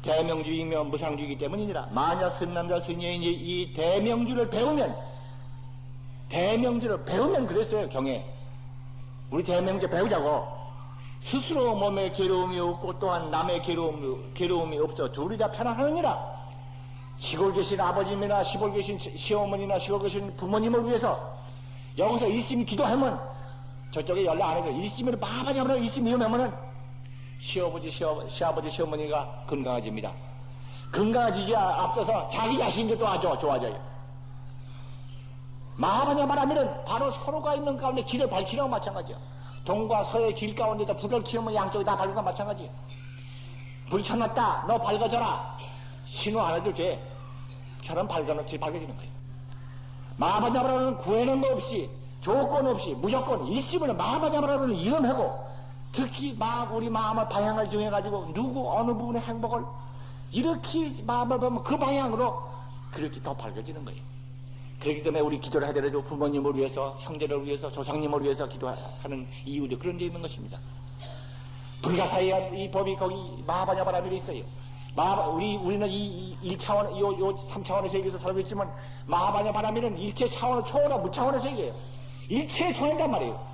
대명주의이며 무상주의이기 때문이니라. 만약 선남자 선녀인지 이 대명주를 배우면 그랬어요. 경에 우리 대명주 배우자고. 스스로 몸에 괴로움이 없고 또한 남의 괴로움이 없어 둘이 다 편안하느니라. 시골 계신 아버님이나 시골 계신 시어머니나 시골 계신 부모님을 위해서 여기서 일심이 기도하면 저쪽에 연락 안 해도 일심으로 마바냐바라 일심이 임하면은 시아버지 시어머니가 건강해집니다. 건강해지지 앞서서 자기 자신도 또 아주 좋아져요. 마하바냐바라밀은 바로 서로가 있는 가운데 길을 밝히려고 마찬가지야. 동과 서의 길 가운데다 불을 켜면 양쪽이 다 밝은 거 마찬가지. 불 켜놨다. 너 밝아져라. 신호 안 해도 돼. 저런 밝아놓지 밝아지는 거예요. 마하바냐바라는 구애는 거 없이 조건 없이 무조건 일심을 마하바냐바라는 이름하고 특히 우리 마음의 방향을 정해가지고 누구 어느 부분의 행복을 이렇게 마음을 보면 그 방향으로 그렇게 더 밝아지는 거예요. 그렇기 때문에 우리 기도를 하더라도 부모님을 위해서, 형제를 위해서, 조상님을 위해서 기도하는 이유도 그런 데 있는 것입니다. 불가사의 이 법이 거기 마하바냐바라밀에 있어요. 우리는 이 1차원, 요 3차원의 세계에서 살고 있지만 마하바냐바라밀은 일체 차원을 초월한 무차원의 세계예요. 일체에 통한단 말이에요.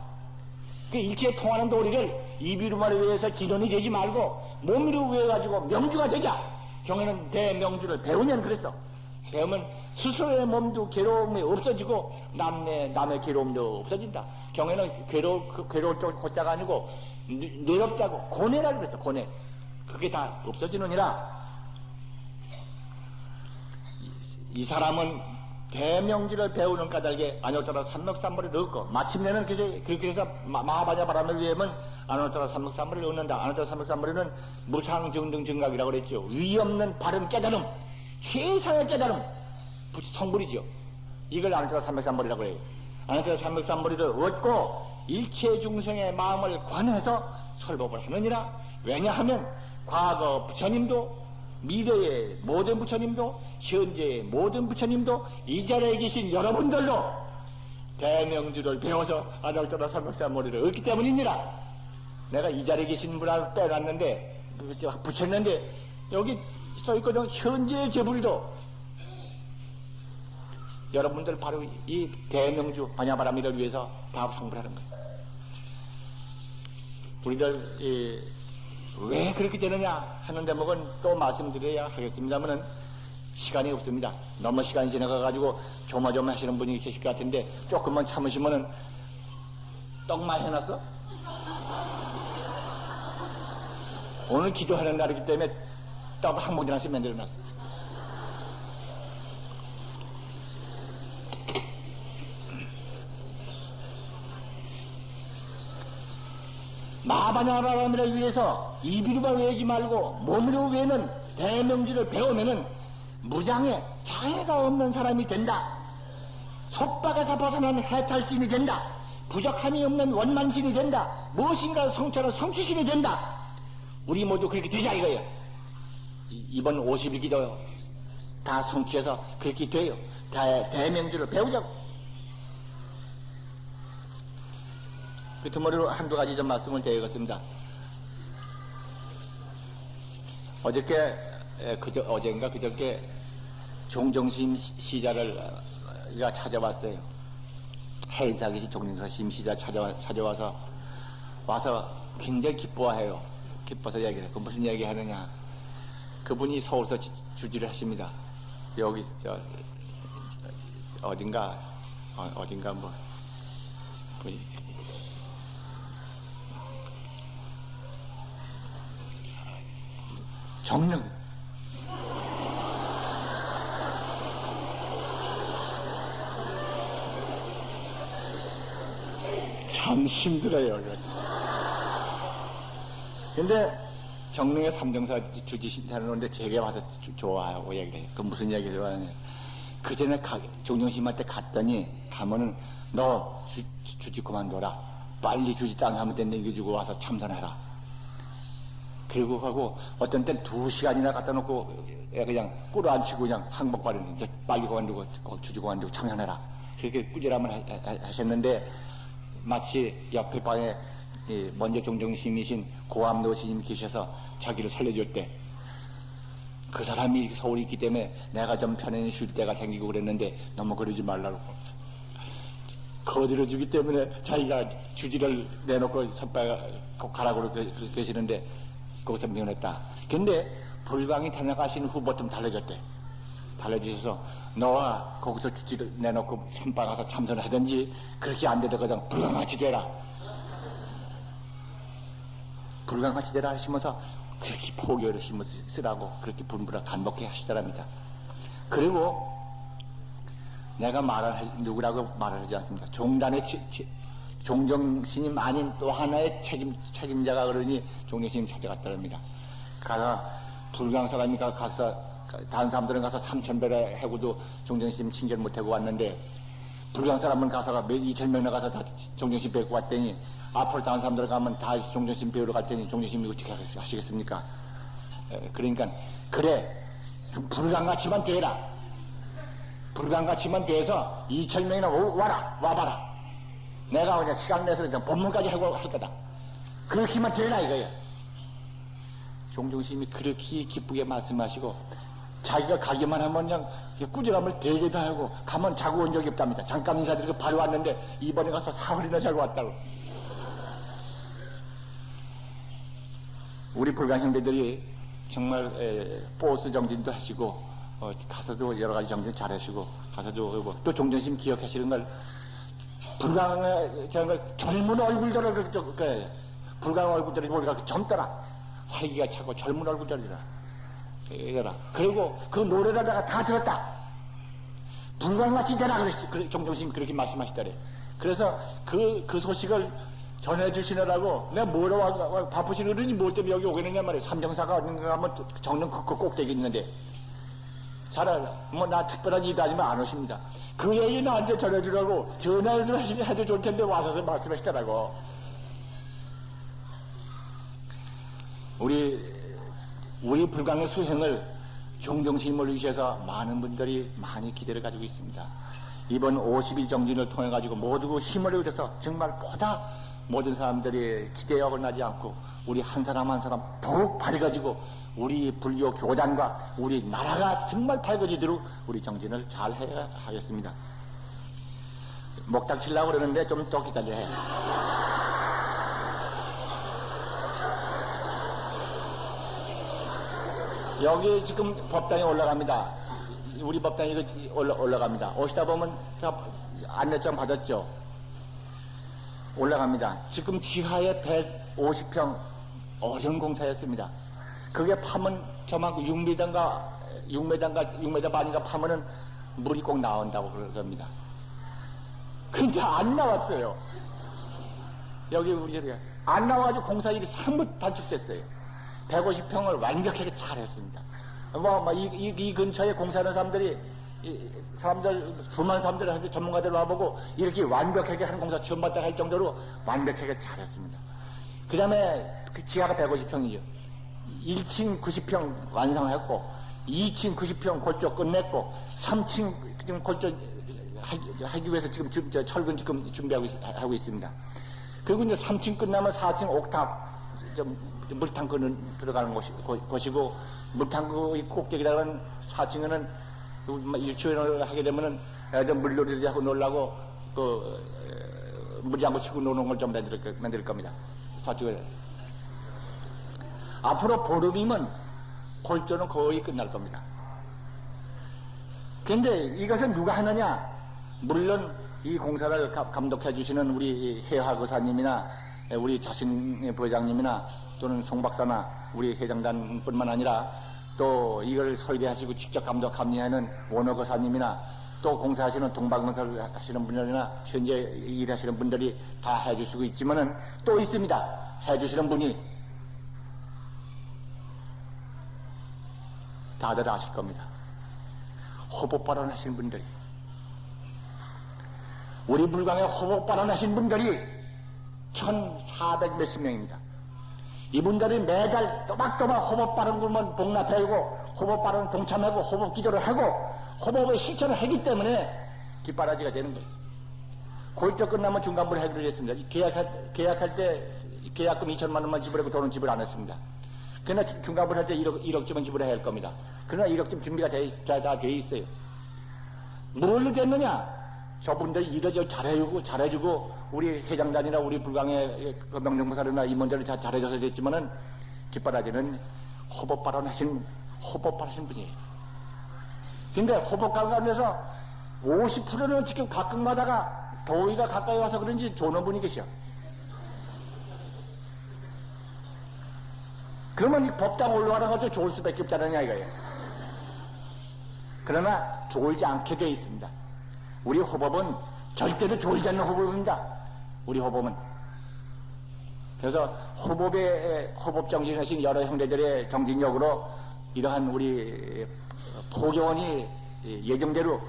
그 일체에 통하는 도리를 이비루마를 위해서 기론이 되지 말고 몸으로 위해 가지고 명주가 되자. 경에는 대명주를 배우면 그랬어. 배우면 스스로의 몸도 괴로움이 없어지고 남의 괴로움도 없어진다. 경에는 괴로울 쪽 고자가 아니고 뇌롭다고 고뇌라고 그랬어. 고뇌. 그게 다 없어지느니라. 이 사람은 대명주를 배우는 까닭에 아뇨타라 삼맥삼벌을 얻고 마침내는 그래서 마하바냐바라밀 위에는 아뇨타라 삼맥삼벌을 얻는다. 아뇨타라 삼맥삼벌은 무상정등정각이라고 그랬죠. 위없는 바른 깨달음, 최상의 깨달음, 성불이죠. 이걸 아뇨타라 삼맥삼벌이라고 해요. 아뇨타라 삼맥삼벌을 얻고 일체 중생의 마음을 관해서 설법을 하느니라. 왜냐하면 과거 부처님도 미래의 모든 부처님도 현재의 모든 부처님도 이 자리에 계신 여러분들도 대명주를 배워서 아날토라 삼박사 머리를 얻기 때문입니다. 내가 이 자리에 계신 분을 빼놨는데, 붙였는데, 여기 써있거든. 현재의 제불도 여러분들 바로 이 대명주 반야바라미를 위해서 다 성불하는 거예요. 우리들 왜 그렇게 되느냐 하는 대목은 또 말씀드려야 하겠습니다만은 시간이 없습니다. 너무 시간이 지나가가지고 조마조마 하시는 분이 계실 것 같은데 조금만 참으시면은 떡 많이 해놨어? 오늘 기도하는 날이기 때문에 떡 한 봉지씩 만들어놨어. 마바냐바라미를 위해서 이비루가 외우지 말고 몸으로 외우는 대명주를 배우면은 무장에 장애가 없는 사람이 된다. 속박에서 벗어난 해탈신이 된다. 부족함이 없는 원만신이 된다. 무엇인가 성취하는 성취신이 된다. 우리 모두 그렇게 되자 이거예요. 이번 50일기도 다 성취해서 그렇게 돼요. 대명주를 배우자고. 그 뒷머리로 한두 가지 좀 말씀을 드리겠습니다. 어젠가 그저께 종정심 시자를 찾아왔어요. 해인사기시 종정심 시자 찾아와서 굉장히 기뻐해요. 기뻐서 얘기를 해요. 무슨 얘기 하느냐. 그분이 서울서 주지를 하십니다. 여기 어딘가 뭐 정릉 참 힘들어요. 근데 정릉에 삼정사 주지신하는데 제게 와서 좋아하고 얘기를 해요. 그 무슨 얘기를 좋아하냐. 그 전에 종정심한테 가면은 너 주지 그만둬라. 빨리 주지 땅에 한번 땡겨주고 와서 참선해라. 그리고 하고 어떤 땐 2시간이나 갖다 놓고 그냥 꿇어 앉히고 그냥 항복하려는 빨리 그만두고 주지 그만두고 참선해라. 그렇게 꾸지람을 하셨는데 마치 옆에 방에 먼저 종정심이신 고암도 스님이 계셔서 자기를 살려줄 때 그 사람이 서울에 있기 때문에 내가 좀 편히 쉴 때가 생기고 그랬는데 너무 그러지 말라고 거들어주기 때문에 자기가 주지를 내놓고 선배가 가라고 계시는데 거기서 면했다. 근데 불광이 다녀가신 후부터 달라졌대. 달라지셔서 너와 거기서 주지를 내놓고 선바 가서 참선하든지 그렇게 안 되거든 불광같이 되라. 불광같이 되라 하시면서 그렇게 포교를 쓰라고 그렇게 분부를 간곡히 하시더랍니다. 그리고 내가 누구라고 말을 하지 않습니다. 종단의 종정스님 아닌 또 하나의 책임자가 그러니 종정스님 찾아갔더랍니다. 가서 불광 사람이 가서 다른 사람들은 가서 3,000배를 해고도 종정스님 친결 못하고 왔는데 불광 사람은 가서 2,000명이나 가서 다 종정스님 뵙고 왔더니 앞으로 다른 사람들 가면 다 종정스님 배우러 갔더니 종정스님이 어떻게 하시겠습니까? 그러니까 그래 불광같이만 되라. 불광같이만 돼서 2,000명이나 와봐라. 내가 그냥 시간 내서 그냥 법문까지 하고 할 거다. 그렇게만 되라 이거예요. 종정스님이 그렇게 기쁘게 말씀하시고 자기가 가기만 하면 그냥 꾸지람을 되게 다 하고 가면 자고 온 적이 없답니다. 잠깐 인사드리고 바로 왔는데 이번에 가서 사흘이나 자고 왔다고. 우리 불광 형제들이 정말 보스 정진도 하시고 가서도 여러 가지 정진 잘하시고 가서도 또 종정심 기억하시는 걸 불광의 젊은 얼굴들을 불광 얼굴들이 우리가 젊더라. 활기가 차고 젊은 얼굴들이라. 이거라. 그리고 그 노래를 내가 다 들었다. 불광같이 되라 그러시 종정심 그렇게 말씀하시더래. 그래서 그 소식을 전해주시느라고 내가 뭐라고 바쁘신 어른이 뭐 때문에 여기 오겠느냐 말이에요. 삼정사가 어딘가 가면 정릉 그 꼭대기 있는데 뭐 나 특별한 일도 아니면 안 오십니다. 그 얘기 나한테 전해주라고 전화를 해도 좋을 텐데 와서 말씀하시더라고. 우리 불광의 수행을 종정심을 위해서 많은 분들이 많이 기대를 가지고 있습니다. 이번 50일 정진을 통해 가지고 모두 힘을 얻어서 정말 보다 모든 사람들이 기대하고 나지 않고 우리 한 사람 한 사람 더욱 밝아지고 우리 불교 교단과 우리 나라가 정말 밝아지도록 우리 정진을 잘 해야 하겠습니다. 목탁 치려고 그러는데 좀 더 기다려야 해요. 여기 지금 법당에 올라갑니다. 우리 법당에 올라갑니다. 오시다 보면 안내장 받았죠? 올라갑니다. 지금 지하에 150평 어려운 공사였습니다. 그게 파면 저만큼 6m 반인가 파면은 물이 꼭 나온다고 그럽니다. 근데 안 나왔어요. 여기 우리 저기가 안 나와가지고 공사일이 사뭇 단축됐어요. 150평을 완벽하게 잘 했습니다. 이 근처에 공사하는 사람들이, 수많은 사람들, 전문가들 와보고 이렇게 완벽하게 하는 공사 처음 봤다 할 정도로 완벽하게 잘 했습니다. 그 다음에 그 지하가 150평이죠. 1층 90평 완성했고, 2층 90평 골조 끝냈고, 3층 지금 골조 하기 위해서 지금 철근 지금 준비하고 있습니다. 그리고 이제 3층 끝나면 4층 옥탑, 물탕크는 들어가는 곳이고, 물탕크 꼭대기다가는 4층에는 유치원을 하게 되면은 애들 물놀이를 하고 놀라고, 물장구 치고 노는 걸 좀 만들 겁니다. 4층에. 앞으로 보름이면 골조는 거의 끝날 겁니다. 그런데 이것은 누가 하느냐? 물론 이 공사를 감독해 주시는 우리 해화 거사님이나 우리 자신 부회장님이나 또는 송 박사나 우리 회장단뿐만 아니라 또 이걸 설계하시고 직접 감독 감리하는 원호 거사님이나 또 공사하시는 동방건설 하시는 분들이나 현재 일하시는 분들이 다 해주시고 있지만은 또 있습니다. 해주시는 분이 다들 아실 겁니다. 호법 발언하시는 분들이, 우리 불광에 호법 발언하신 분들이 1,400 몇십 명입니다. 이분들이 매달 또박또박 호법 발언 그러면 복납해고 호법 발언 동참하고 호법 기도를 하고 호법의 실천을 하기 때문에 뒷바라지가 되는 거예요. 골조 끝나면 중간부를 해결을 했습니다. 계약할 때 계약금 2천만 원만 지불하고 돈은 지불 안 했습니다. 그러나 중간부를 할 때 1억쯤은 지불해야 할 겁니다. 그러나 1억쯤 준비가 다 돼 있어요. 뭘로 됐느냐? 저분들이 일을 잘해주고 우리 회장단이나 우리 불광의 명정보살이나 임원들을 잘해줘서 됐지만은 뒷바라지는 호법 발언하신 분이에요. 근데 호법 가운데서 50%는 지금 가끔가다가 도의가 가까이 와서 그런지 조는 분이 계셔. 그러면 이 법당 올라가는 것도 좋을 수밖에 없잖느냐 이거예요. 그러나 졸지 않게 되어 있습니다. 우리 호법은 절대로 졸지 않는 호법입니다. 우리 호법은. 그래서 호법 정진하신 여러 형제들의 정진력으로 이러한 우리 포교원이 예정대로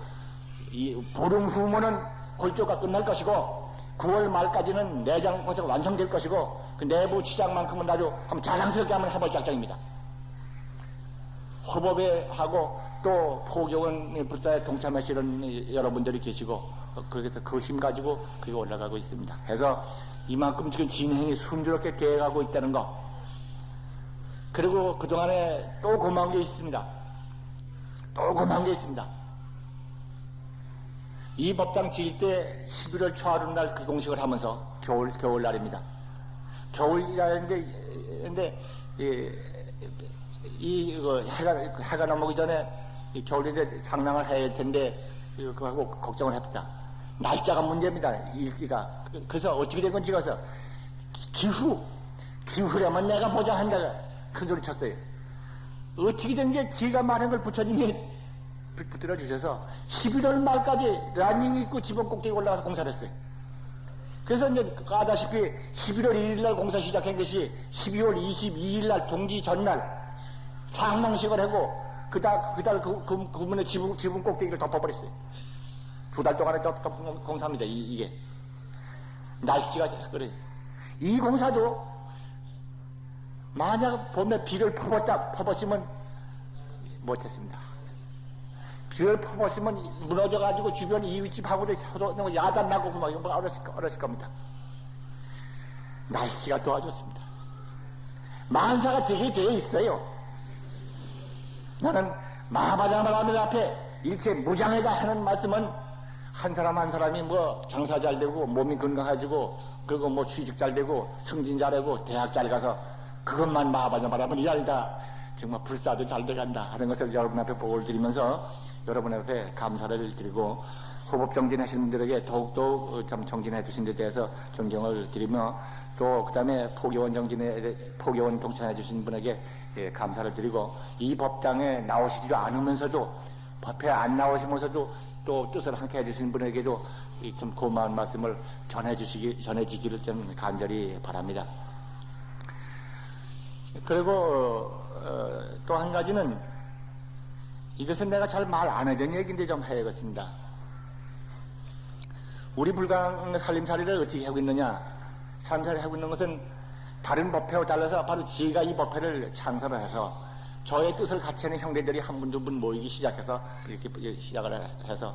이 보름 후면은 골조가 끝날 것이고 9월 말까지는 내장 공사가 완성될 것이고 그 내부 치장만큼은 아주 한번 자랑스럽게 한번 해볼 작정입니다. 호법에 하고 또 포교원 불사에 동참하시는 여러분들이 계시고 그래서 그 힘 가지고 그게 올라가고 있습니다. 그래서 이만큼 지금 진행이 순조롭게 되어가고 있다는 거. 그리고 그동안에 또 고마운 게 있습니다. 이 법당 지을 때 11월 초하룻날 그 공식을 하면서 겨울날입니다. 겨울이라는데 해가 넘어오기 전에 겨울인데 상랑을 해야 할 텐데 그거하고 걱정을 했다. 날짜가 문제입니다. 일기가. 그래서 어떻게 된 건지 가서 기후라면 내가 보장한다. 큰 소리 쳤어요. 어떻게 된 게 지가 말한 걸 부처님이 붙들어 주셔서 11월 말까지 라닝 입고 지붕 꼭대기 올라가서 공사를 했어요. 그래서 이제 아다시피 11월 1일 날 공사 시작한 것이 12월 22일 날 동지 전날 상망식을 하고 그달 그분의 지붕 꼭대기를 덮어버렸어요. 2달 동안에 덮은 공사입니다. 이게 날씨가 그래. 이 공사도 만약 봄에 비를 퍼붓으면 못했습니다. 쥐를 퍼붓으면 무너져가지고 주변 이웃집하고도 서로 야단나고 막 이런 거 어렸을 겁니다. 날씨가 도와줬습니다. 만사가 되게 되어 있어요. 나는 마하바자마라밀 앞에 일체 무장해가 하는 말씀은 한 사람 한 사람이 뭐 장사 잘 되고 몸이 건강해지고 그리고 뭐 취직 잘 되고 승진 잘하고 대학 잘 가서 그것만 마하바자마라밀이 아니다. 정말 불사도 잘 돼간다 하는 것을 여러분 앞에 보고를 드리면서 여러분 앞에 감사를 드리고 호법 정진하시는 분들에게 더욱더욱 참 정진해 주신 데 대해서 존경을 드리며 또 그 다음에 포교원 동참해 주신 분에게 감사를 드리고 이 법당에 나오시지도 않으면서도 법회 안 나오시면서도 또 뜻을 함께 해주신 분에게도 좀 고마운 말씀을 전해지기를 좀 간절히 바랍니다. 그리고 또 한 가지는 이것은 내가 잘 말 안 하던 얘기인데 좀 해야겠습니다. 우리 불강 살림살이를 어떻게 하고 있느냐? 살림살이 하고 있는 것은 다른 법회와 달라서 바로 제가 이 법회를 창설을 해서 저의 뜻을 같이 하는 형제들이 한 분 두 분 모이기 시작해서 이렇게 시작을 해서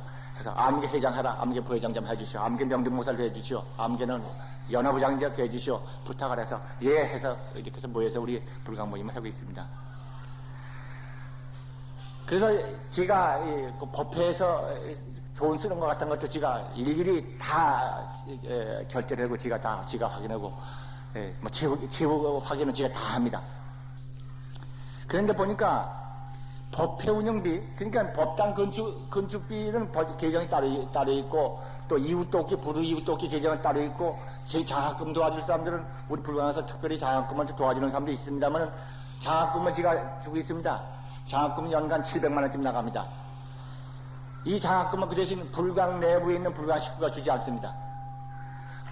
암계 회장하라, 암계 부회장 좀 해주시오, 암계 명등모사를 해주시오, 암계는 연합부장님 해주시오 부탁을 해서 해서 이렇게 해서 모여서 우리 불강 모임을 하고 있습니다. 그래서 제가 그 법회에서 돈 쓰는 것 같은 것도 제가 일일이 다 결제를 하고 제가 확인하고 뭐 재무 확인은 제가 다 합니다. 그런데 보니까 법회 운영비, 그러니까 법당 건축비는 계정이 따로 있고 또 이웃돕기, 부르 이웃돕기 계정은 따로 있고 제 장학금 도와줄 사람들은 우리 불광에서 특별히 장학금을 도와주는 사람도 있습니다만 장학금은 제가 주고 있습니다. 장학금은 연간 700만 원쯤 나갑니다. 이 장학금은 그 대신 불광 내부에 있는 불광 식구가 주지 않습니다.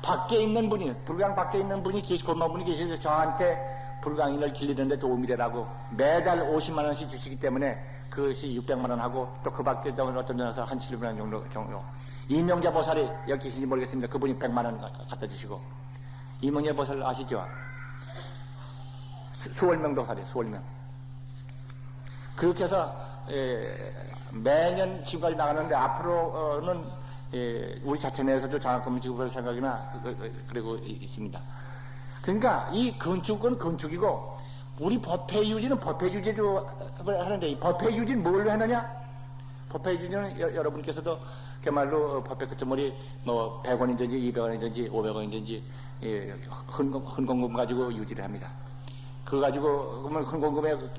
밖에 있는 분이, 불광 밖에 있는 분이 고마운 분이 계셔서 저한테 불광인을 길리는데 도움이 되라고 매달 50만 원씩 주시기 때문에 그것이 600만 원 하고 또 그 밖에 어떤 데서 한 700만 원 정도. 이명자 보살이 여기 계신지 모르겠습니다. 그분이 100만 원 갖다 주시고. 이명자 보살 아시죠? 수월명 도살이에요, 수월명. 그렇게 해서 매년 지금까지 나가는데 앞으로는 우리 자체 내에서도 장학금을 지급할 생각이나 그리고 있습니다. 그러니까 이 건축은 건축이고 우리 법회 유지는 법회 유지로 하는데 이 법회 유지는 뭘로 하느냐? 법회 유지는 여러분께서도 그말로 법회 끝머리 뭐 100원이든지 200원이든지 500원이든지 헌금금 가지고 유지를 합니다. 그거 가지고 그러면 헌금금의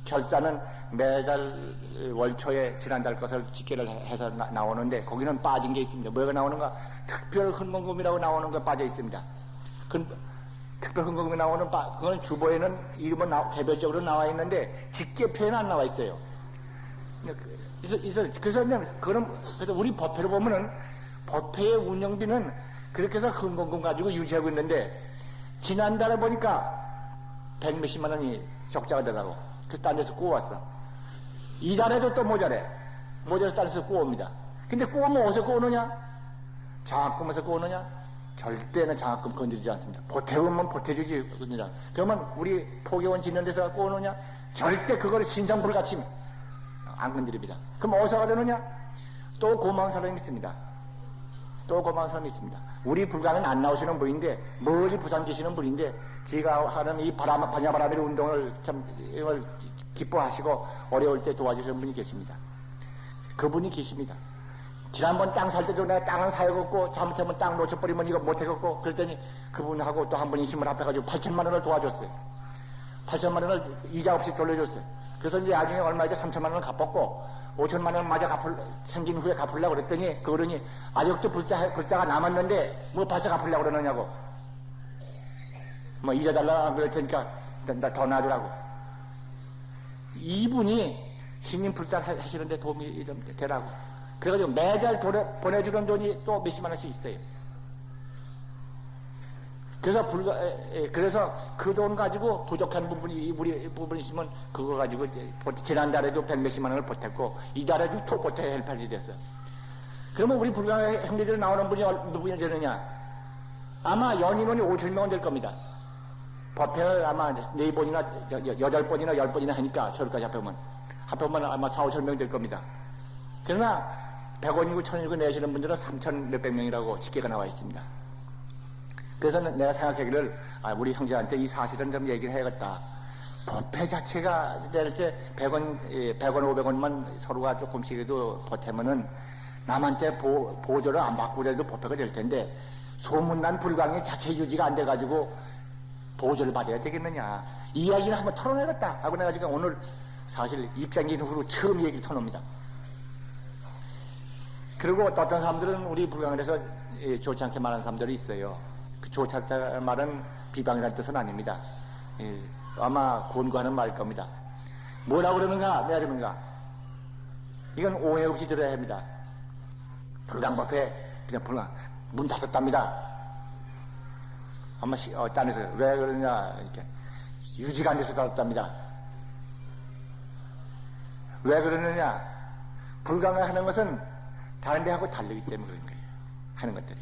결산은 매달 월초에 지난달 것을 집계를 해서 나오는데 거기는 빠진 게 있습니다. 뭐가 나오는가? 특별 헌금금이라고 나오는 거 빠져 있습니다. 특별 헌금금이 나오는 그건 주보에는 이름은 개별적으로 나와 있는데 집계표에는 안 나와 있어요. 그래서 우리 법회로 보면은 법회의 운영비는 그렇게 해서 헌금금 가지고 유지하고 있는데 지난달에 보니까 100몇십만 원이 적자가 되더라고. 그래서 딴 데서 구워왔어. 이달에도 또 모자라서 딴 데서 구워옵니다. 근데 구우면 어디서 구우느냐? 장학금에서 구우느냐? 절대는 장학금 건드리지 않습니다. 보태우면 보태주지. 그러면 우리 포교원 짓는 데서 구우느냐? 절대 그거를 신성불같이 안 건드립니다. 그럼 어디서 가되느냐? 또 고마운 사람이 있습니다. 우리 불가는 안 나오시는 분인데 멀리 부산 계시는 분인데 제가 하는 이 반야바라밀 운동을 참 이걸 기뻐하시고 어려울 때 도와주시는 분이 계십니다. 그분이 계십니다. 지난번 땅 살 때도 내가 땅은 사야겠고 잘못하면 땅 놓쳐버리면 이거 못하겠고 그랬더니 그분하고 또 한 분이 힘을 합해가지고 8천만 원을 도와줬어요. 8천만 원을 이자 없이 돌려줬어요. 그래서 이제 나중에 얼마 이제 3천만 원을 갚았고 5천만 원 마저 생긴 후에 갚으려고 그랬더니 그 어른이 아직도 불사가 남았는데 뭐 벌써 갚으려고 그러느냐고. 뭐 이자 달라 그럴 테니까 나 더 놔주라고. 이분이 신님 불사 하시는데 도움이 좀 되라고. 그래가지고 매달 보내주는 돈이 또 몇십만 원씩 있어요. 그래서 그 돈 가지고 부족한 우리 부분이 있으면 그거 가지고 이제 지난달에도 100몇십만 원을 보탰고 이달에도 또 보태야 할 판이 됐어요. 그러면 우리 불가의 형제들 나오는 분이 누구냐 되느냐? 아마 연임원이 5,000명은 될 겁니다. 법회를 아마 4번이나 8번이나 10번이나 하니까 저기까지 합하면 아마 4, 5천 명 될 겁니다. 그러나 100원이고 1000원이고 내시는 분들은 3천 몇백 명이라고 집계가 나와 있습니다. 그래서 내가 생각하기를 우리 형제한테 이 사실은 좀 얘기를 해야겠다. 법회 자체가 낼 때 100원, 500원만 서로가 조금씩이라도 보태면은 남한테 보조를 안 받고 그래도 법회가 될 텐데 소문난 불광이 자체 유지가 안 돼가지고 보조를 받아야 되겠느냐. 이 이야기를 한번 털어내겠다 하고 내가 지금 오늘 사실 입장진 후로 처음 얘기를 터놉니다. 그리고 어떤 사람들은 우리 불광에서 좋지 않게 말하는 사람들이 있어요. 그 좋지 않다 말은 비방이라는 뜻은 아닙니다. 아마 권고하는 말일 겁니다. 뭐라고 그러는가? 내가 그러는가? 이건 오해 없이 들어야 합니다. 불광법회 그냥 불광 문 닫았답니다. 아마 딴에서 왜 그러냐 이렇게 유지가 안 돼서 닫았답니다. 왜 그러느냐? 불광을 하는 것은 다른 데하고 다르기 때문에 그런 거예요. 하는 것들이.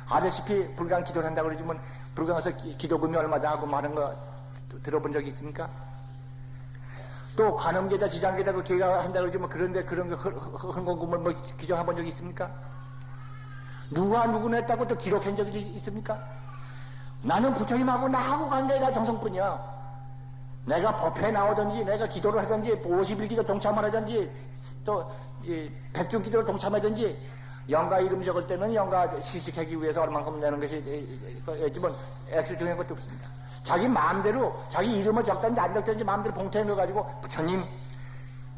아시다시피 불광 기도를 한다고 그러지만 불광에서 기도금이 얼마다 하고 많은 거 들어본 적이 있습니까? 또 관음계다 지장계다 그 계가 한다고 그러지만 그런데 그런 거 헌금을 뭐 규정해 본 적이 있습니까? 누가 누구나 했다고 또 기록한 적이 있습니까? 나는 부처님하고 나하고 관계가 정성뿐이야. 내가 법회에 나오든지 내가 기도를 하든지 50일기도 동참을 하든지 또 백중기도를 동참하든지 영가 이름 적을 때는 영가 시식하기 위해서 얼만큼 내는 것이 있지만 액수 중요한 것도 없습니다. 자기 마음대로 자기 이름을 적든지 안 적든지 마음대로 봉투에 넣어가지고 부처님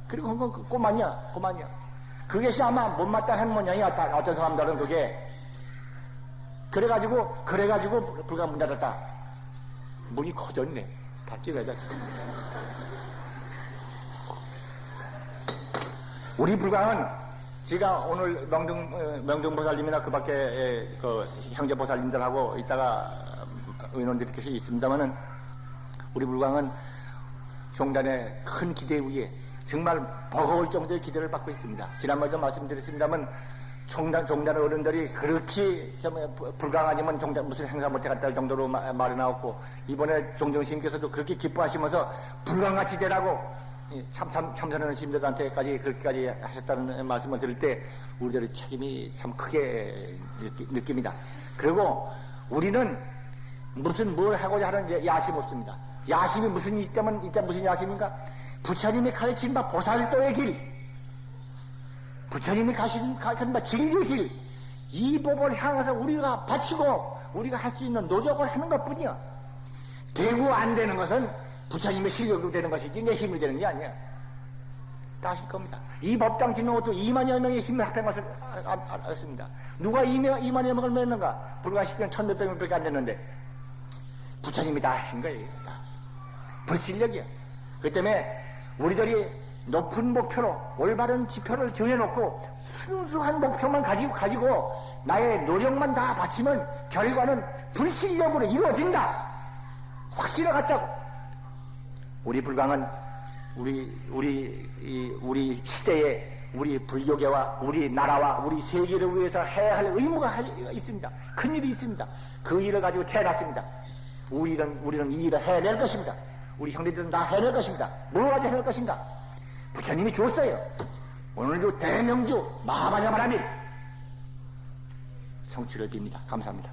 그리고 그건 꼬마냐 그것이 아마 못마땅한 모양이었다. 어떤 사람들은 그게 그래가지고 불광 문 닫았다. 문이 커졌네. 다 찌르자. 우리 불광은 제가 오늘 명등보살님이나 그 밖에 그 형제보살님들하고 이따가 의논들이 계시 있습니다만은 우리 불광은 종단의 큰 기대 위에 정말 버거울 정도의 기대를 받고 있습니다. 지난번에도 말씀드렸습니다만 종단 어른들이 그렇게 불광 아니면 종단 무슨 행사 못해 갔다 할 정도로 말이 나왔고 이번에 종정스님께서도 그렇게 기뻐하시면서 불광같이 되라고 참선하는 스님들한테까지 그렇게까지 하셨다는 말씀을 들을 때 우리들의 책임이 참 크게 느낍니다. 그리고 우리는 무슨 뭘 하고자 하는 야심 없습니다. 야심이 무슨 무슨 야심인가? 부처님이 가르친 바 보살도의 길, 부처님이 가신 바 진리의 길, 이 법을 향해서 우리가 바치고 우리가 할 수 있는 노력을 하는 것 뿐이야. 되고 안 되는 것은 부처님의 실력으로 되는 것이지 내 힘으로 되는 게 아니야. 다 아실 겁니다. 이 법당 짓는 것도 2만여 명의 힘을 합한 것을 알았습니다. 누가 2만여 명을 맺는가? 불과 10년 1000몇백 명밖에 안 됐는데 부처님이 다 하신 거예요. 다. 불실력이야. 그 때문에 우리들이 높은 목표로 올바른 지표를 정해놓고 순수한 목표만 가지고 나의 노력만 다 바치면 결과는 불실력으로 이루어진다. 확신을 갖자고. 우리 불광은 우리 시대에 우리 불교계와 우리 나라와 우리 세계를 위해서 해야 할 의무가 있습니다. 큰 일이 있습니다. 그 일을 가지고 태어났습니다. 우리는 이 일을 해낼 것입니다. 우리 형제들은 다 해낼 것입니다. 뭘 가지고 해낼 것인가? 부처님이 주었어요. 오늘도 대명주 마하바냐 바라밀 성취를 빕니다. 감사합니다.